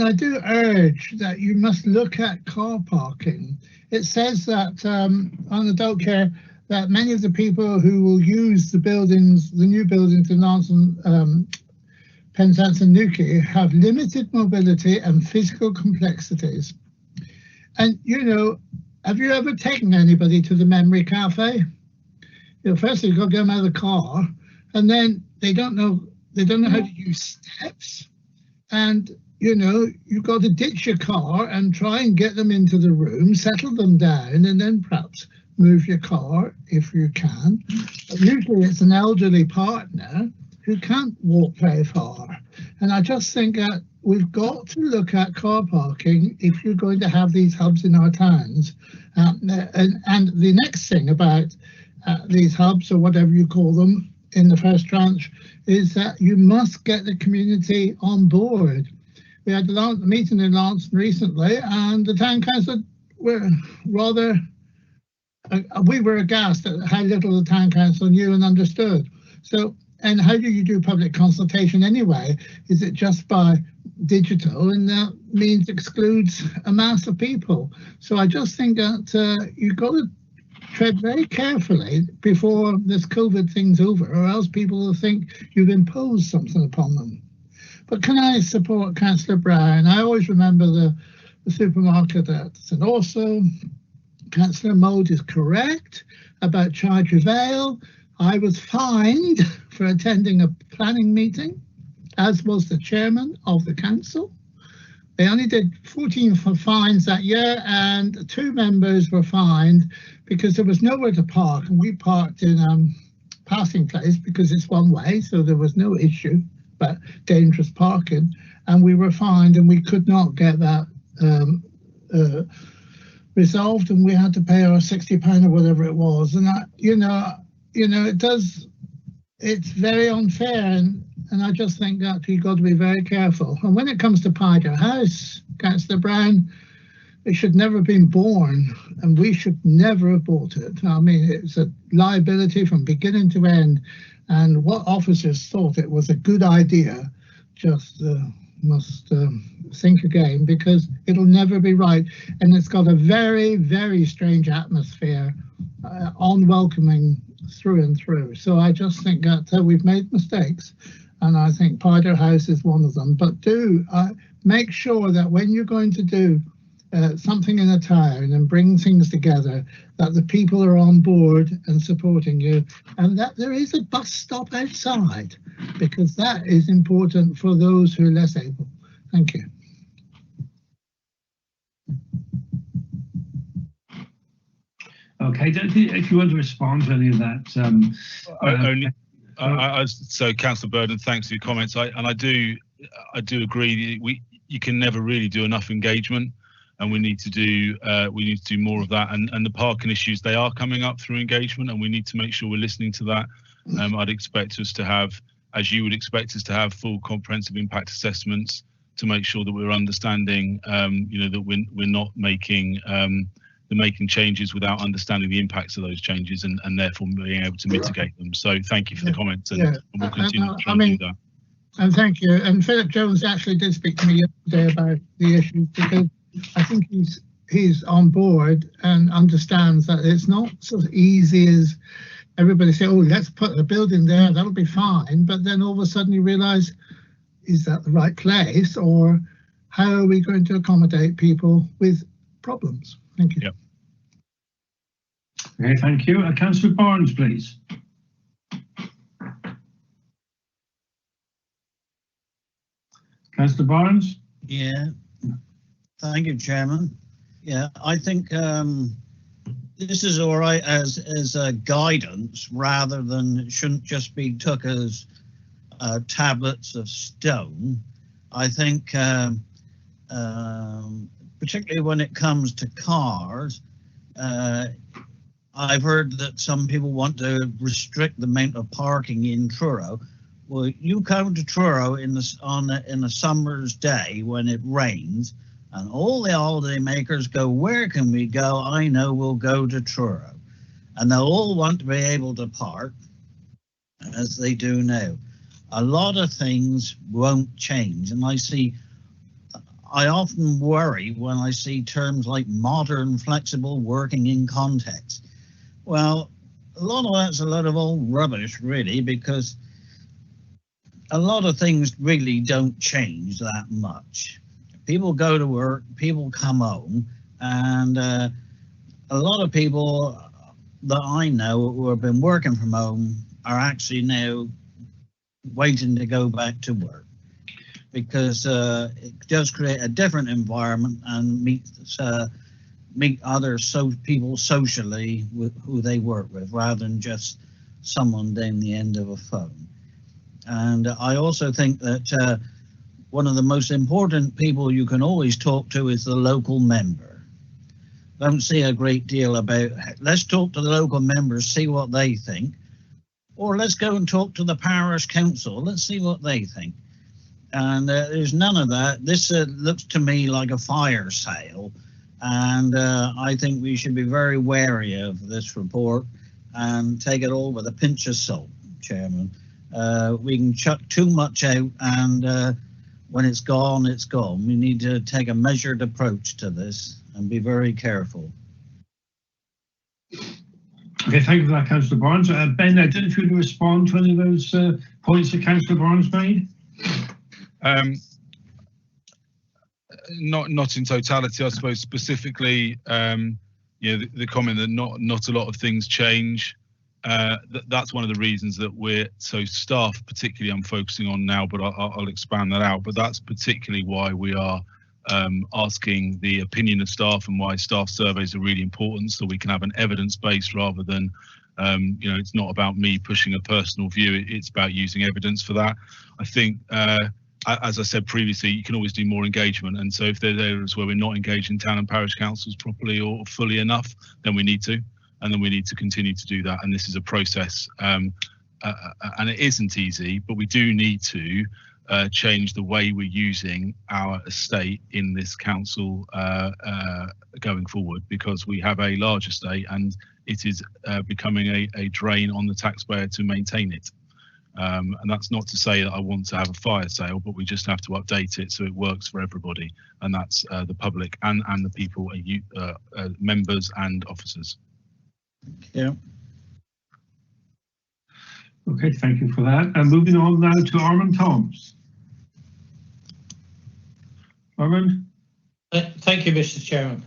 I do urge that you must look at car parking. It says that on adult care that many of the people who will use the buildings, the new buildings in Narnton, Penzance and Newquay, have limited mobility and physical complexities. And, you know, have you ever taken anybody to the Memory Cafe? You know, first you've got to get them out of the car, and then they don't know how to use steps. And, you know, you've got to ditch your car and try and get them into the room, settle them down, and then perhaps move your car if you can. But usually it's an elderly partner who can't walk very far. And I just think that we've got to look at car parking if you're going to have these hubs in our towns. And the next thing about these hubs, or whatever you call them in the first tranche, is that you must get the community on board. We had a meeting in Launceston recently, and the town council were rather, we were aghast at how little the town council knew and understood. So, and how do you do public consultation anyway? Is it just by digital? And that means excludes a mass of people. So I just think that you've got to tread very carefully before this COVID thing's over, or else people will think you've imposed something upon them. But can I support Councillor Brown? I always remember the supermarket at St Orso. Councillor Mould is correct about Charger Vale. I was fined for attending a planning meeting, as was the chairman of the council. They only did 14 fines that year, and 2 members were fined because there was nowhere to park, and we parked in passing place because it's one way, so there was no issue but dangerous parking, and we were fined, and we could not get that resolved, and we had to pay our £60 or whatever it was. And that, you know, it's very unfair, and I just think that you've got to be very careful. And when it comes to Pider House, Councillor Brown, it should never have been born, and we should never have bought it. I mean, it's a liability from beginning to end, and what officers thought it was a good idea just must think again, because it'll never be right, and it's got a very, very strange atmosphere, unwelcoming through and through. So I just think that we've made mistakes, and I think Powder House is one of them. But do make sure that when you're going to do something in a town and bring things together, that the people are on board and supporting you, and that there is a bus stop outside, because that is important for those who are less able. Thank you. Okay, if you want to respond to any of that. So, Councillor Burden, thanks for your comments. I do agree. You can never really do enough engagement, and we need to do more of that. And the parking issues, they are coming up through engagement, and we need to make sure we're listening to that. I'd expect us to have, as you would expect us to have, full comprehensive impact assessments to make sure that we're understanding, that we're not making changes without understanding the impacts of those changes, and therefore being able to mitigate them. So thank you for the comments, and we'll continue to try and do that. And thank you. And Philip Jones actually did speak to me yesterday about the issues, because I think he's on board and understands that it's not so easy as everybody say, oh, let's put a building there, that'll be fine. But then all of a sudden you realise, is that the right place, or how are we going to accommodate people with problems? Thank you. Yep. Okay, thank you. Councillor Barnes, please. Councillor Barnes? Yeah, thank you, Chairman. Yeah, I think this is all right as a guidance, rather than it shouldn't just be took as tablets of stone. I think particularly when it comes to cars, I've heard that some people want to restrict the amount of parking in Truro. Well, you come to Truro in a summer's day when it rains, and all the holiday makers go, where can we go? I know, we'll go to Truro. And they'll all want to be able to park as they do now. A lot of things won't change, and I often worry when I see terms like modern, flexible, working in context. Well, a lot of that's a lot of old rubbish, really, because a lot of things really don't change that much. People go to work, people come home, and a lot of people that I know who have been working from home are actually now waiting to go back to work, because it does create a different environment and meet other people socially with who they work with, rather than just someone down the end of a phone. And I also think that one of the most important people you can always talk to is the local member. Don't see a great deal about, let's talk to the local members, see what they think, or let's go and talk to the parish council, let's see what they think. And there's none of that. This looks to me like a fire sale, and I think we should be very wary of this report and take it all with a pinch of salt, Chairman. We can chuck too much out, and when it's gone, it's gone. We need to take a measured approach to this and be very careful. Okay, thank you for that, Councillor Barnes. Ben, I don't know if you want to respond to any of those points that Councillor Barnes made. Not in totality, I suppose. Specifically, the comment that not a lot of things change. That's one of the reasons that we're staff, particularly I'm focusing on now, but I'll expand that out. But that's particularly why we are asking the opinion of staff, and why staff surveys are really important, so we can have an evidence base rather than it's not about me pushing a personal view. It's about using evidence for that. I think, as I said previously, you can always do more engagement, and so if there's areas where we're not engaging town and parish councils properly or fully enough, then we need to. And then we need to continue to do that. And this is a process, and it isn't easy, but we do need to change the way we're using our estate in this council going forward, because we have a large estate and it is becoming a drain on the taxpayer to maintain it. And that's not to say that I want to have a fire sale, but we just have to update it so it works for everybody, and that's the public and the people, members and officers. Yeah. Okay, thank you for that. And moving on now to Armand Toms. Armand? Thank you, Mr. Chairman.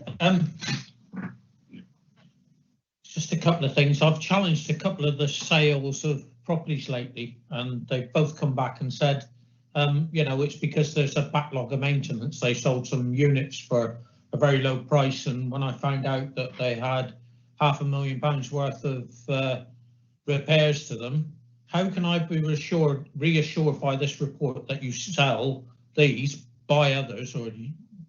Just a couple of things. I've challenged a couple of the sales of properties lately, and they've both come back and said, you know, it's because there's a backlog of maintenance. They sold some units for a very low price, and when I found out that they had £500,000 worth of repairs to them, how can I be reassured by this report that you sell these, buy others or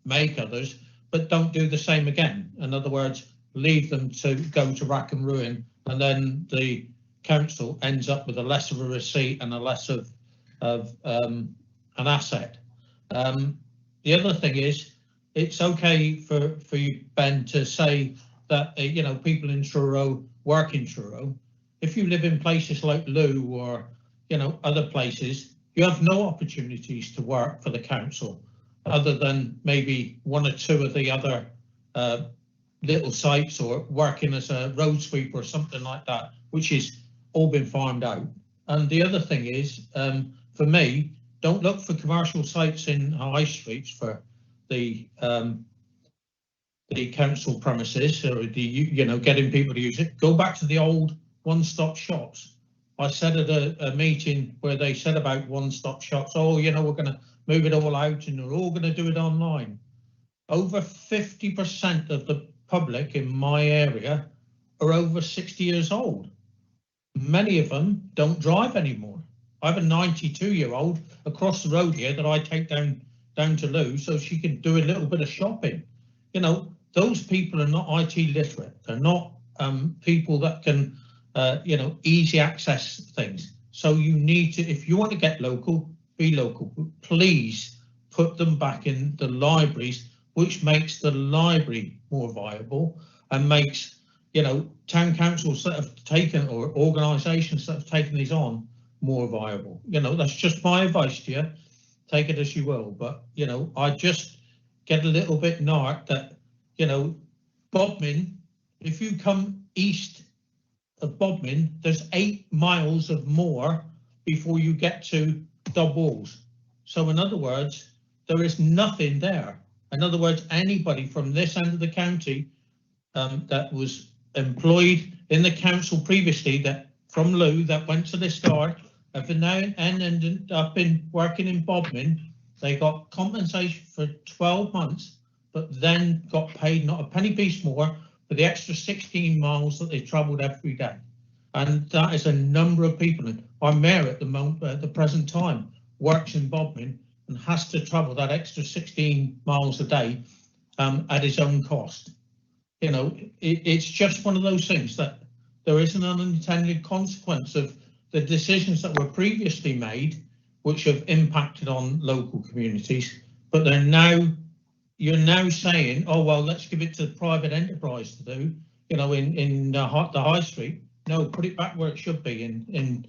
make others, but don't do the same again? In other words, leave them to go to rack and ruin, and then the council ends up with a less of a receipt and a less of an asset. The other thing is, it's okay for you, Ben, to say that you know, people in Truro work in Truro. If you live in places like Lou or, you know, other places, you have no opportunities to work for the council other than maybe one or two of the other little sites, or working as a road sweeper or something like that, which is all been farmed out. And the other thing is, for me, don't look for commercial sites in high streets for the council premises, or the, you know, getting people to use it. Go back to the old one-stop shops. I said at a meeting where they said about one-stop shops, oh, you know, we're going to move it all out and we're all going to do it online. Over 50% of the public in my area are over 60 years old. Many of them don't drive anymore. I have a 92-year-old across the road here that I take down to Lou so she can do a little bit of shopping. You know, those people are not IT literate. They're not people that can you know, easy access things. So you need to, if you want to get local, be local. Please put them back in the libraries, which makes the library more viable and makes, you know, town councils that have taken, or organisations that have taken these on, more viable. You know, that's just my advice to you. Take it as you will. But, you know, I just get a little bit narked that, you know, Bodmin, if you come east of Bodmin, there's 8 miles of moor before you get to Dub Walls. So in other words, there is nothing there. In other words, anybody from this end of the county that was employed in the council previously, that from Lou, that went to this guard, have now ended up in working in Bodmin. They got compensation for 12 months, but then got paid not a penny piece more for the extra 16 miles that they travelled every day. And that is a number of people. And our mayor at the moment, at the present time, works in Bodmin and has to travel that extra 16 miles a day at his own cost. You know, it's just one of those things that there is an unintended consequence of the decisions that were previously made, which have impacted on local communities, but they're now, you're now saying, oh, well, let's give it to private enterprise to do, you know, in the high street. No, put it back where it should be, in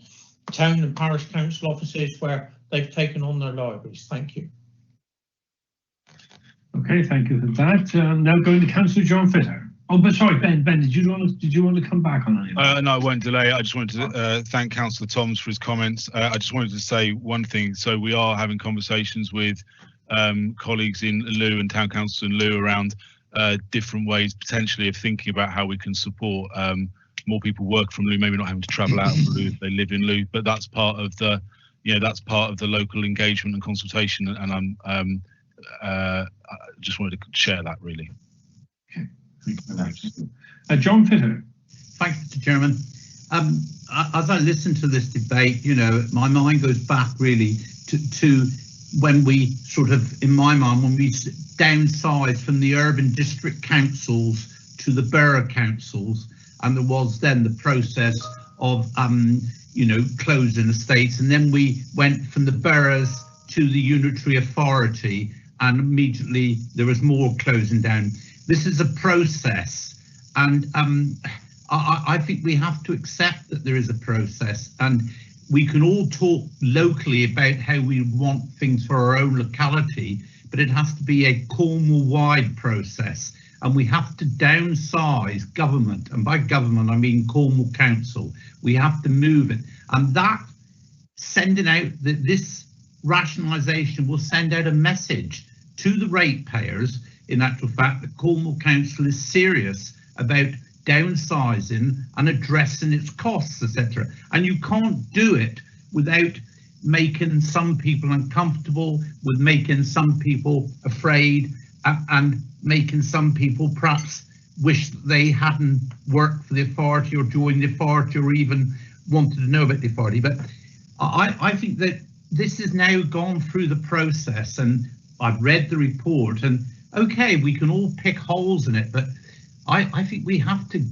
town and parish council offices where they've taken on their libraries. Thank you. Okay, thank you for that. Now going to Councillor John Fitter. Oh, but sorry, Ben, did you want to come back on anything? No, I won't delay. I just wanted to thank Councillor Toms for his comments. I just wanted to say one thing. So we are having conversations with colleagues in Lou and Town Council in Lou around different ways potentially of thinking about how we can support more people work from Lou, maybe not having to travel out of Lou if they live in Lou, but that's part of the, you know, that's part of the local engagement and consultation, and I just wanted to share that really. Okay, thank you very much. John Fitter. Thank you, Mr. Chairman. As I listen to this debate, you know, my mind goes back really to when we sort of, in my mind, when we downsized from the urban district councils to the borough councils, and there was then the process of, you know, closing estates, and then we went from the boroughs to the unitary authority, and immediately there was more closing down. This is a process, and I think we have to accept that there is a process, and we can all talk locally about how we want things for our own locality, but it has to be a Cornwall-wide process, and we have to downsize government, and by government I mean Cornwall Council. We have to move it, and that sending out this rationalisation will send out a message to the ratepayers, in actual fact, that Cornwall Council is serious about downsizing and addressing its costs, etc. And you can't do it without making some people uncomfortable, with making some people afraid, and making some people perhaps wish that they hadn't worked for the authority or joined the authority or even wanted to know about the authority. But I think that this has now gone through the process, and I've read the report, and okay, we can all pick holes in it, but I think we have to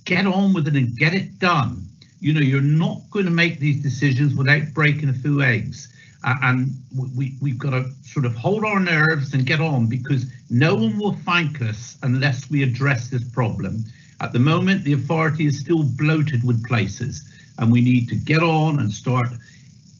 get on with it and get it done. You know, you're not going to make these decisions without breaking a few eggs. And we've got to sort of hold our nerves and get on, because no one will thank us unless we address this problem. At the moment, the authority is still bloated with places, and we need to get on and start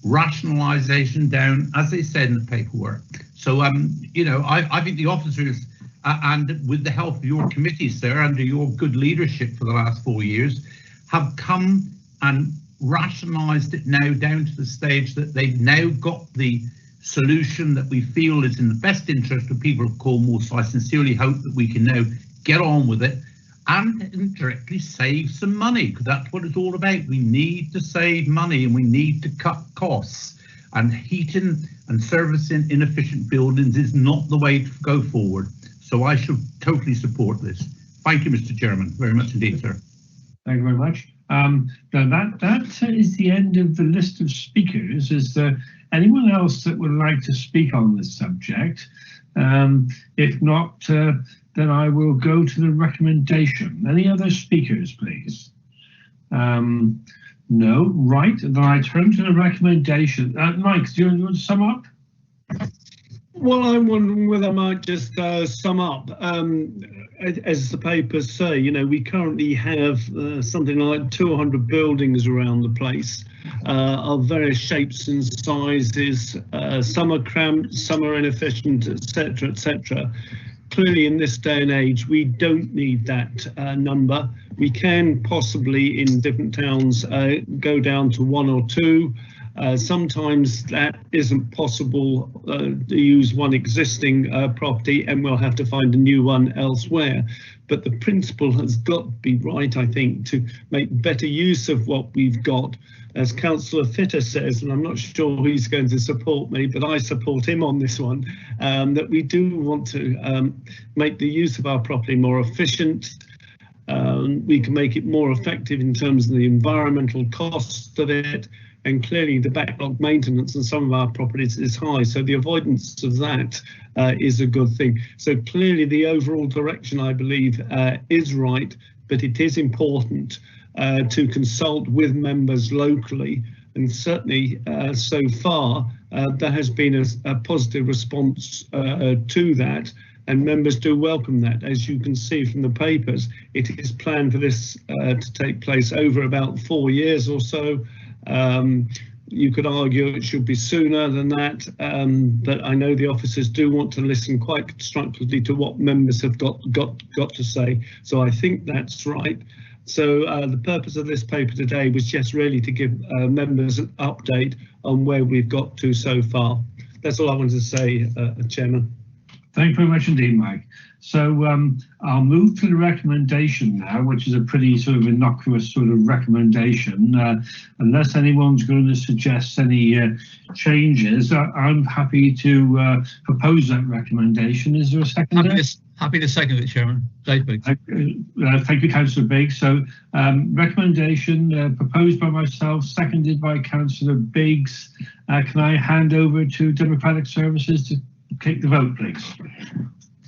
rationalisation down, as they said in the paperwork. So, you know, I think the officers, and with the help of your committee, sir, under your good leadership for the last 4 years, have come and rationalised it now down to the stage that they've now got the solution that we feel is in the best interest of people of Cornwall. So I sincerely hope that we can now get on with it and indirectly save some money, because that's what it's all about. We need to save money and we need to cut costs, and heating and servicing inefficient buildings is not the way to go forward. So I should totally support this. Thank you, Mr. Chairman, very much indeed, sir. Thank you very much. Now that is the end of the list of speakers. Is there anyone else that would like to speak on this subject? If not, then I will go to the recommendation. Any other speakers, please? No, right, then I turn to the recommendation. Mike, do you want to sum up? Well, I'm wondering whether I might just sum up. As the papers say, you know, we currently have something like 200 buildings around the place of various shapes and sizes. Some are cramped, some are inefficient, etc., etc. Clearly, in this day and age, we don't need that number. We can possibly, in different towns, go down to 1 or 2. Sometimes that isn't possible to use one existing property, and we'll have to find a new one elsewhere. But the principle has got to be right, I think, to make better use of what we've got. As Councillor Fitter says, and I'm not sure he's going to support me, but I support him on this one, that we do want to make the use of our property more efficient. We can make it more effective in terms of the environmental cost of it. And clearly the backlog maintenance on some of our properties is high, so the avoidance of that is a good thing. So clearly the overall direction, I believe, is right, but it is important to consult with members locally, and certainly so far there has been a positive response to that, and members do welcome that. As you can see from the papers, it is planned for this to take place over about 4 years or so. You could argue it should be sooner than that, but I know the officers do want to listen quite constructively to what members have got to say. So I think that's right. So the purpose of this paper today was just really to give members an update on where we've got to so far. That's all I wanted to say, Chairman. Thank you very much indeed, Mike. So I'll move to the recommendation now, which is a pretty sort of innocuous sort of recommendation. Unless anyone's going to suggest any changes, I'm happy to propose that recommendation. Is there a second? Happy to second it, Chairman. Dave Biggs. Thank you, Councillor Biggs. So recommendation proposed by myself, seconded by Councillor Biggs. Can I hand over to Democratic Services to take the vote, please?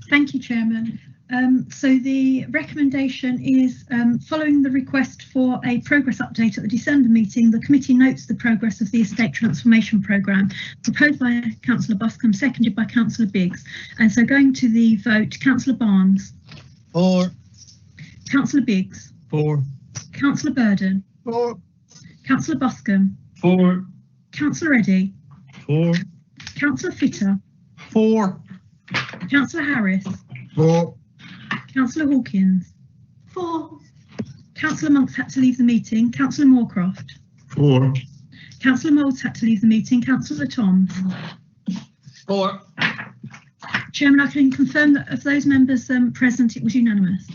Thank you, Chairman. So the recommendation is following the request for a progress update at the December meeting, the committee notes the progress of the estate transformation programme proposed by Councillor Buscombe, seconded by Councillor Biggs. And so going to the vote, Councillor Barnes. For. Councillor Biggs. For. Councillor Burden. For. Councillor Buscombe. For. Councillor Eddy. For. Councillor Fitter. For. Councillor Harris. For. Councillor Hawkins. For. Councillor Monks had to leave the meeting. Councillor Moorcroft. For. Councillor Moulds had to leave the meeting. Councillor Toms. For. Chairman, I can confirm that of those members present, it was unanimous.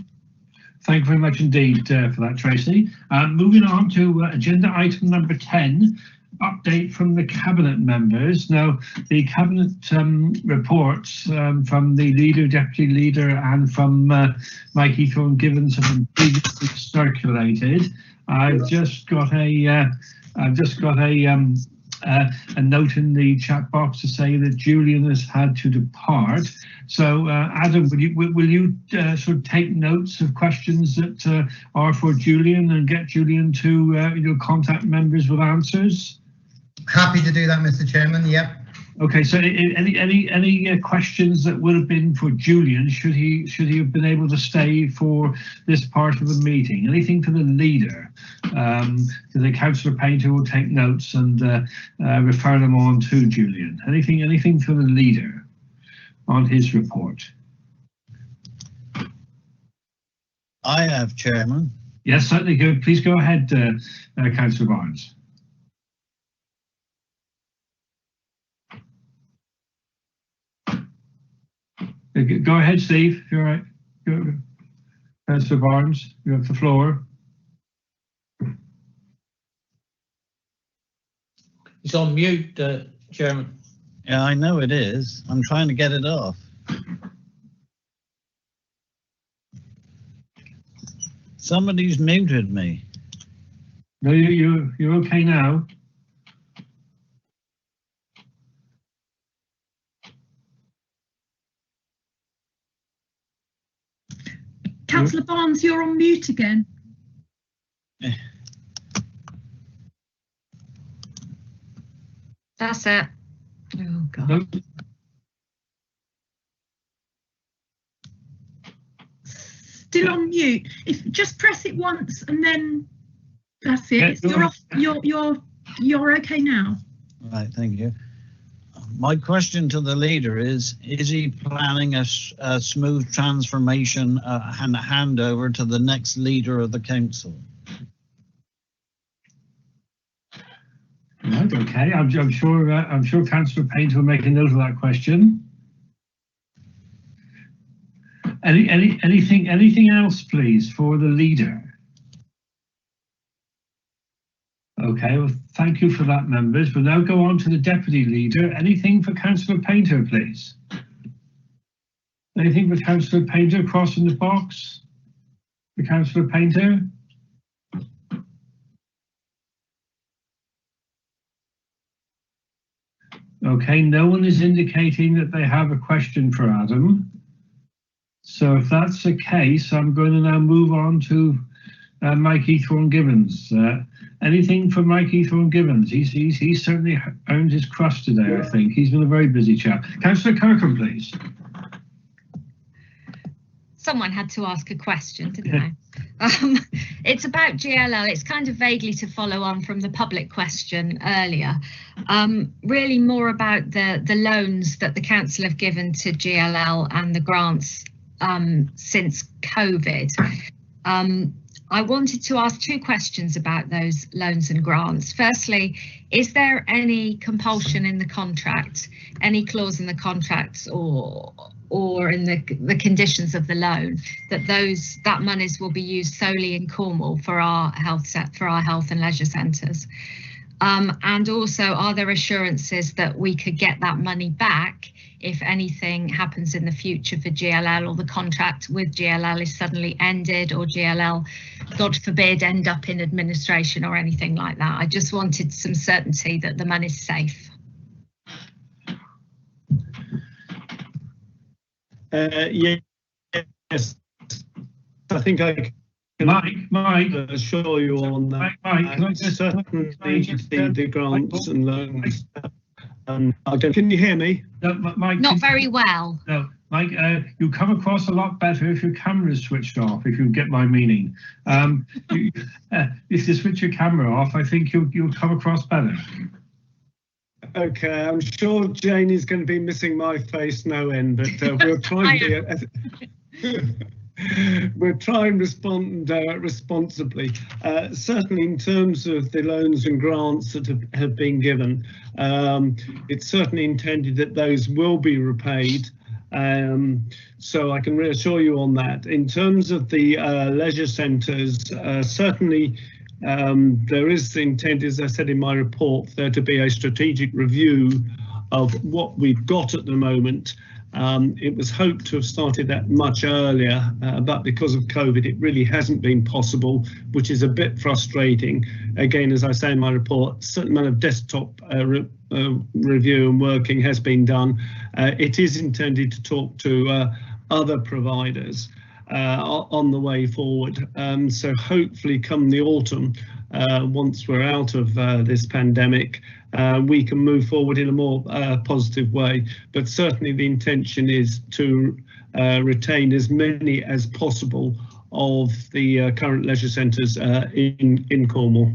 Thank you very much indeed for that, Tracy. Moving on to agenda item number 10, update from the Cabinet members. Now, the Cabinet reports from the Leader, Deputy Leader and from Mike Thorne-Gibbons have been previously circulated. I've just got a note in the chat box to say that Julian has had to depart. So, Adam, will you sort of take notes of questions that are for Julian and get Julian to contact members with answers? Happy to do that, Mr. Chairman. Yep. Okay. So, any questions that would have been for Julian? Should he have been able to stay for this part of the meeting? Anything for the leader? The Councillor Painter will take notes and refer them on to Julian. Anything for the leader on his report? I have, Chairman. Yes, certainly. Please go ahead, Councillor Barnes. Go ahead, Steve. You're right. Councillor Barnes, you have the floor. It's on mute, Chairman. Yeah, I know it is. I'm trying to get it off. Somebody's muted me. No, you're okay now. Councillor Barnes, you're on mute again. That's it. Oh, God. Still on mute. If just press it once and then that's it. Yeah, you're off. You're okay now. Right, thank you. My question to the leader is he planning a smooth transformation and a handover to the next leader of the council? Right, okay. I'm sure Councillor Painter will make a note of that question. Anything else, please, for the leader? Okay, well, thank you for that, members. We'll now go on to the Deputy Leader. Anything for Councillor Painter, please? Anything for Councillor Painter crossing the box? For Councillor Painter? Okay, no one is indicating that they have a question for Adam. So if that's the case, I'm going to now move on to Mikey Thorne-Gibbons. Anything for Mikey Thorne-Gibbons? He's certainly earned his crust today, I think. He's been a very busy chap. Councillor Kirkham, please. Someone had to ask a question, didn't they? It's about GLL. It's kind of vaguely to follow on from the public question earlier. Really more about the loans that the council have given to GLL and the grants since COVID. I wanted to ask two questions about those loans and grants. Firstly, is there any compulsion in the contract, any clause in the contracts or in the conditions of the loan that monies will be used solely in Cornwall for our health and leisure centres? And also, are there assurances that we could get that money back if anything happens in the future for GLL, or the contract with GLL is suddenly ended, or GLL, God forbid, end up in administration or anything like that? I just wanted some certainty that the money's safe. Yeah, Yes, I think I can Mike, assure you on that. Mike, can I just certainly the grants and loans. Can you hear me? No, Mike. Not very well. No, Mike, you come across a lot better if your camera is switched off, if you get my meaning. If you switch your camera off, I think you'll come across better. Okay, I'm sure Jane is going to be missing my face no end, but we'll try and we'll try and respond responsibly. Certainly in terms of the loans and grants that have been given, it's certainly intended that those will be repaid. So I can reassure you on that. In terms of the leisure centres, certainly there is intent, as I said in my report, for there to be a strategic review of what we've got at the moment. It was hoped to have started that much earlier, but because of COVID, it really hasn't been possible, which is a bit frustrating. Again, as I say in my report, a certain amount of desktop review and working has been done. It is intended to talk to other providers on the way forward. So hopefully come the autumn, once we're out of this pandemic, we can move forward in a more positive way. But certainly the intention is to retain as many as possible of the current leisure centres in Cornwall.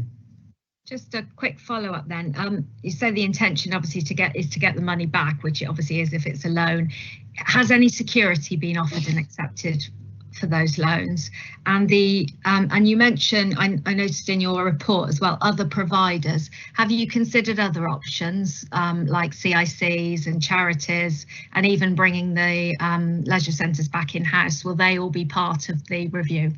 Just a quick follow-up then. You say the intention obviously to get the money back, which it obviously is if it's a loan. Has any security been offered and accepted for those loans? And you mentioned, I noticed in your report as well, other providers. Have you considered other options like CICs and charities, and even bringing the leisure centres back in-house? Will they all be part of the review?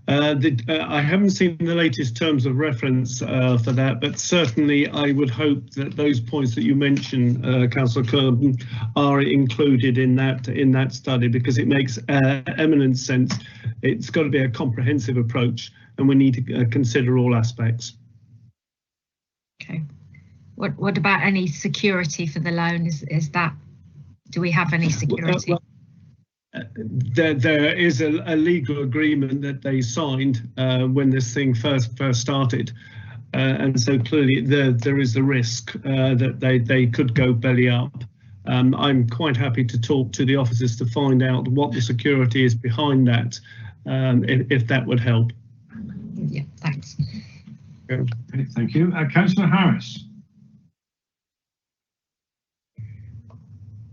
I haven't seen the latest terms of reference for that, but certainly I would hope that those points that you mentioned, Councillor Kirby, are included in that study, because it makes eminent sense. It's got to be a comprehensive approach, and we need to consider all aspects. Okay. What about any security for the loan? Do we have any security? Well, there is a legal agreement that they signed when this thing first started, and so clearly there is a risk that they could go belly up. I'm quite happy to talk to the officers to find out what the security is behind that, if that would help. Yeah, thanks. Okay, thank you. Councillor Harris.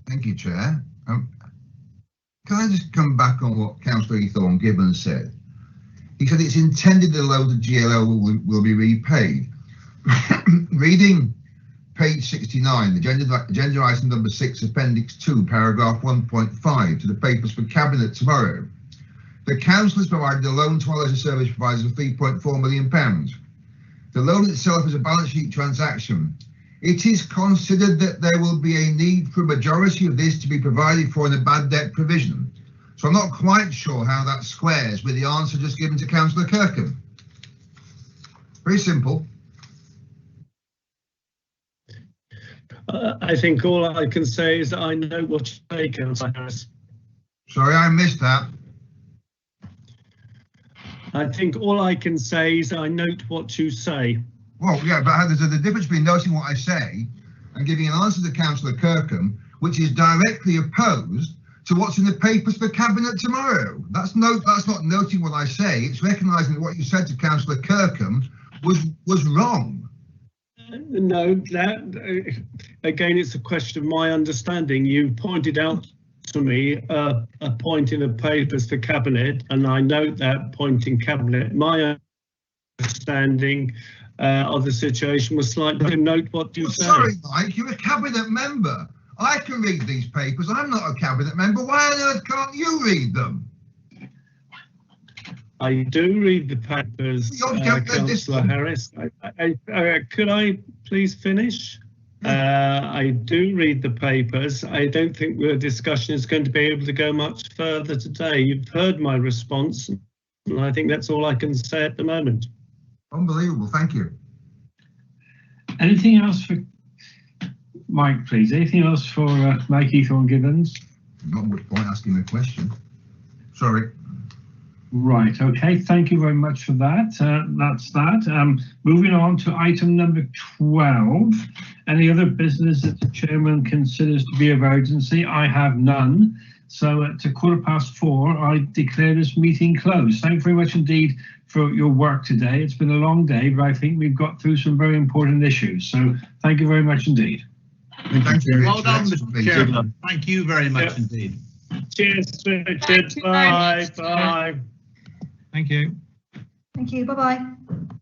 Thank you, Chair. Can I just come back on what Councillor Ethorne Gibbons said? He said it's intended the loan of GLO will be repaid. Reading page 69, the agenda item number 6, appendix 2, paragraph 1.5 to the papers for Cabinet tomorrow. The Council has provided a loan to our leisure service providers of £3.4 million. The loan itself is a balance sheet transaction. It is considered that there will be a need for a majority of this to be provided for in a bad debt provision. So I'm not quite sure how that squares with the answer just given to Councillor Kirkham. Very simple. I think all I can say is that I know what you say, Councillor Harris. Sorry, I missed that. I think all I can say is I note what you say. Well, yeah, but there's a difference between noting what I say and giving an answer to Councillor Kirkham, which is directly opposed to what's in the papers for Cabinet tomorrow. That's not noting what I say. It's recognising that what you said to Councillor Kirkham was wrong. No, that again, it's a question of my understanding. You pointed out to me a point in the papers for Cabinet, and I note that point in Cabinet. My understanding of the situation was slightly to note what you said. Sorry, Mike, you're a Cabinet member. I can read these papers. I'm not a Cabinet member. Why on earth can't you read them? I do read the papers, Councillor Harris. Could I please finish? I do read the papers. I don't think the discussion is going to be able to go much further today. You've heard my response, and I think that's all I can say at the moment. Unbelievable, thank you. Anything else for Mike, please? Anything else for Mike Ethorne Gibbons? not much point asking a question. Sorry. Right, okay, thank you very much for that. That's that. Moving on to item number 12. Any other business that the chairman considers to be of urgency? I have none. So at 4:15, I declare this meeting closed. Thank you very much indeed for your work today. It's been a long day, but I think we've got through some very important issues. So thank you very much indeed. Thank you. Well done, Mr. Chairman. Thank you very much indeed. Cheers, Richard. Bye. Bye. Thank you. Thank you. Bye-bye.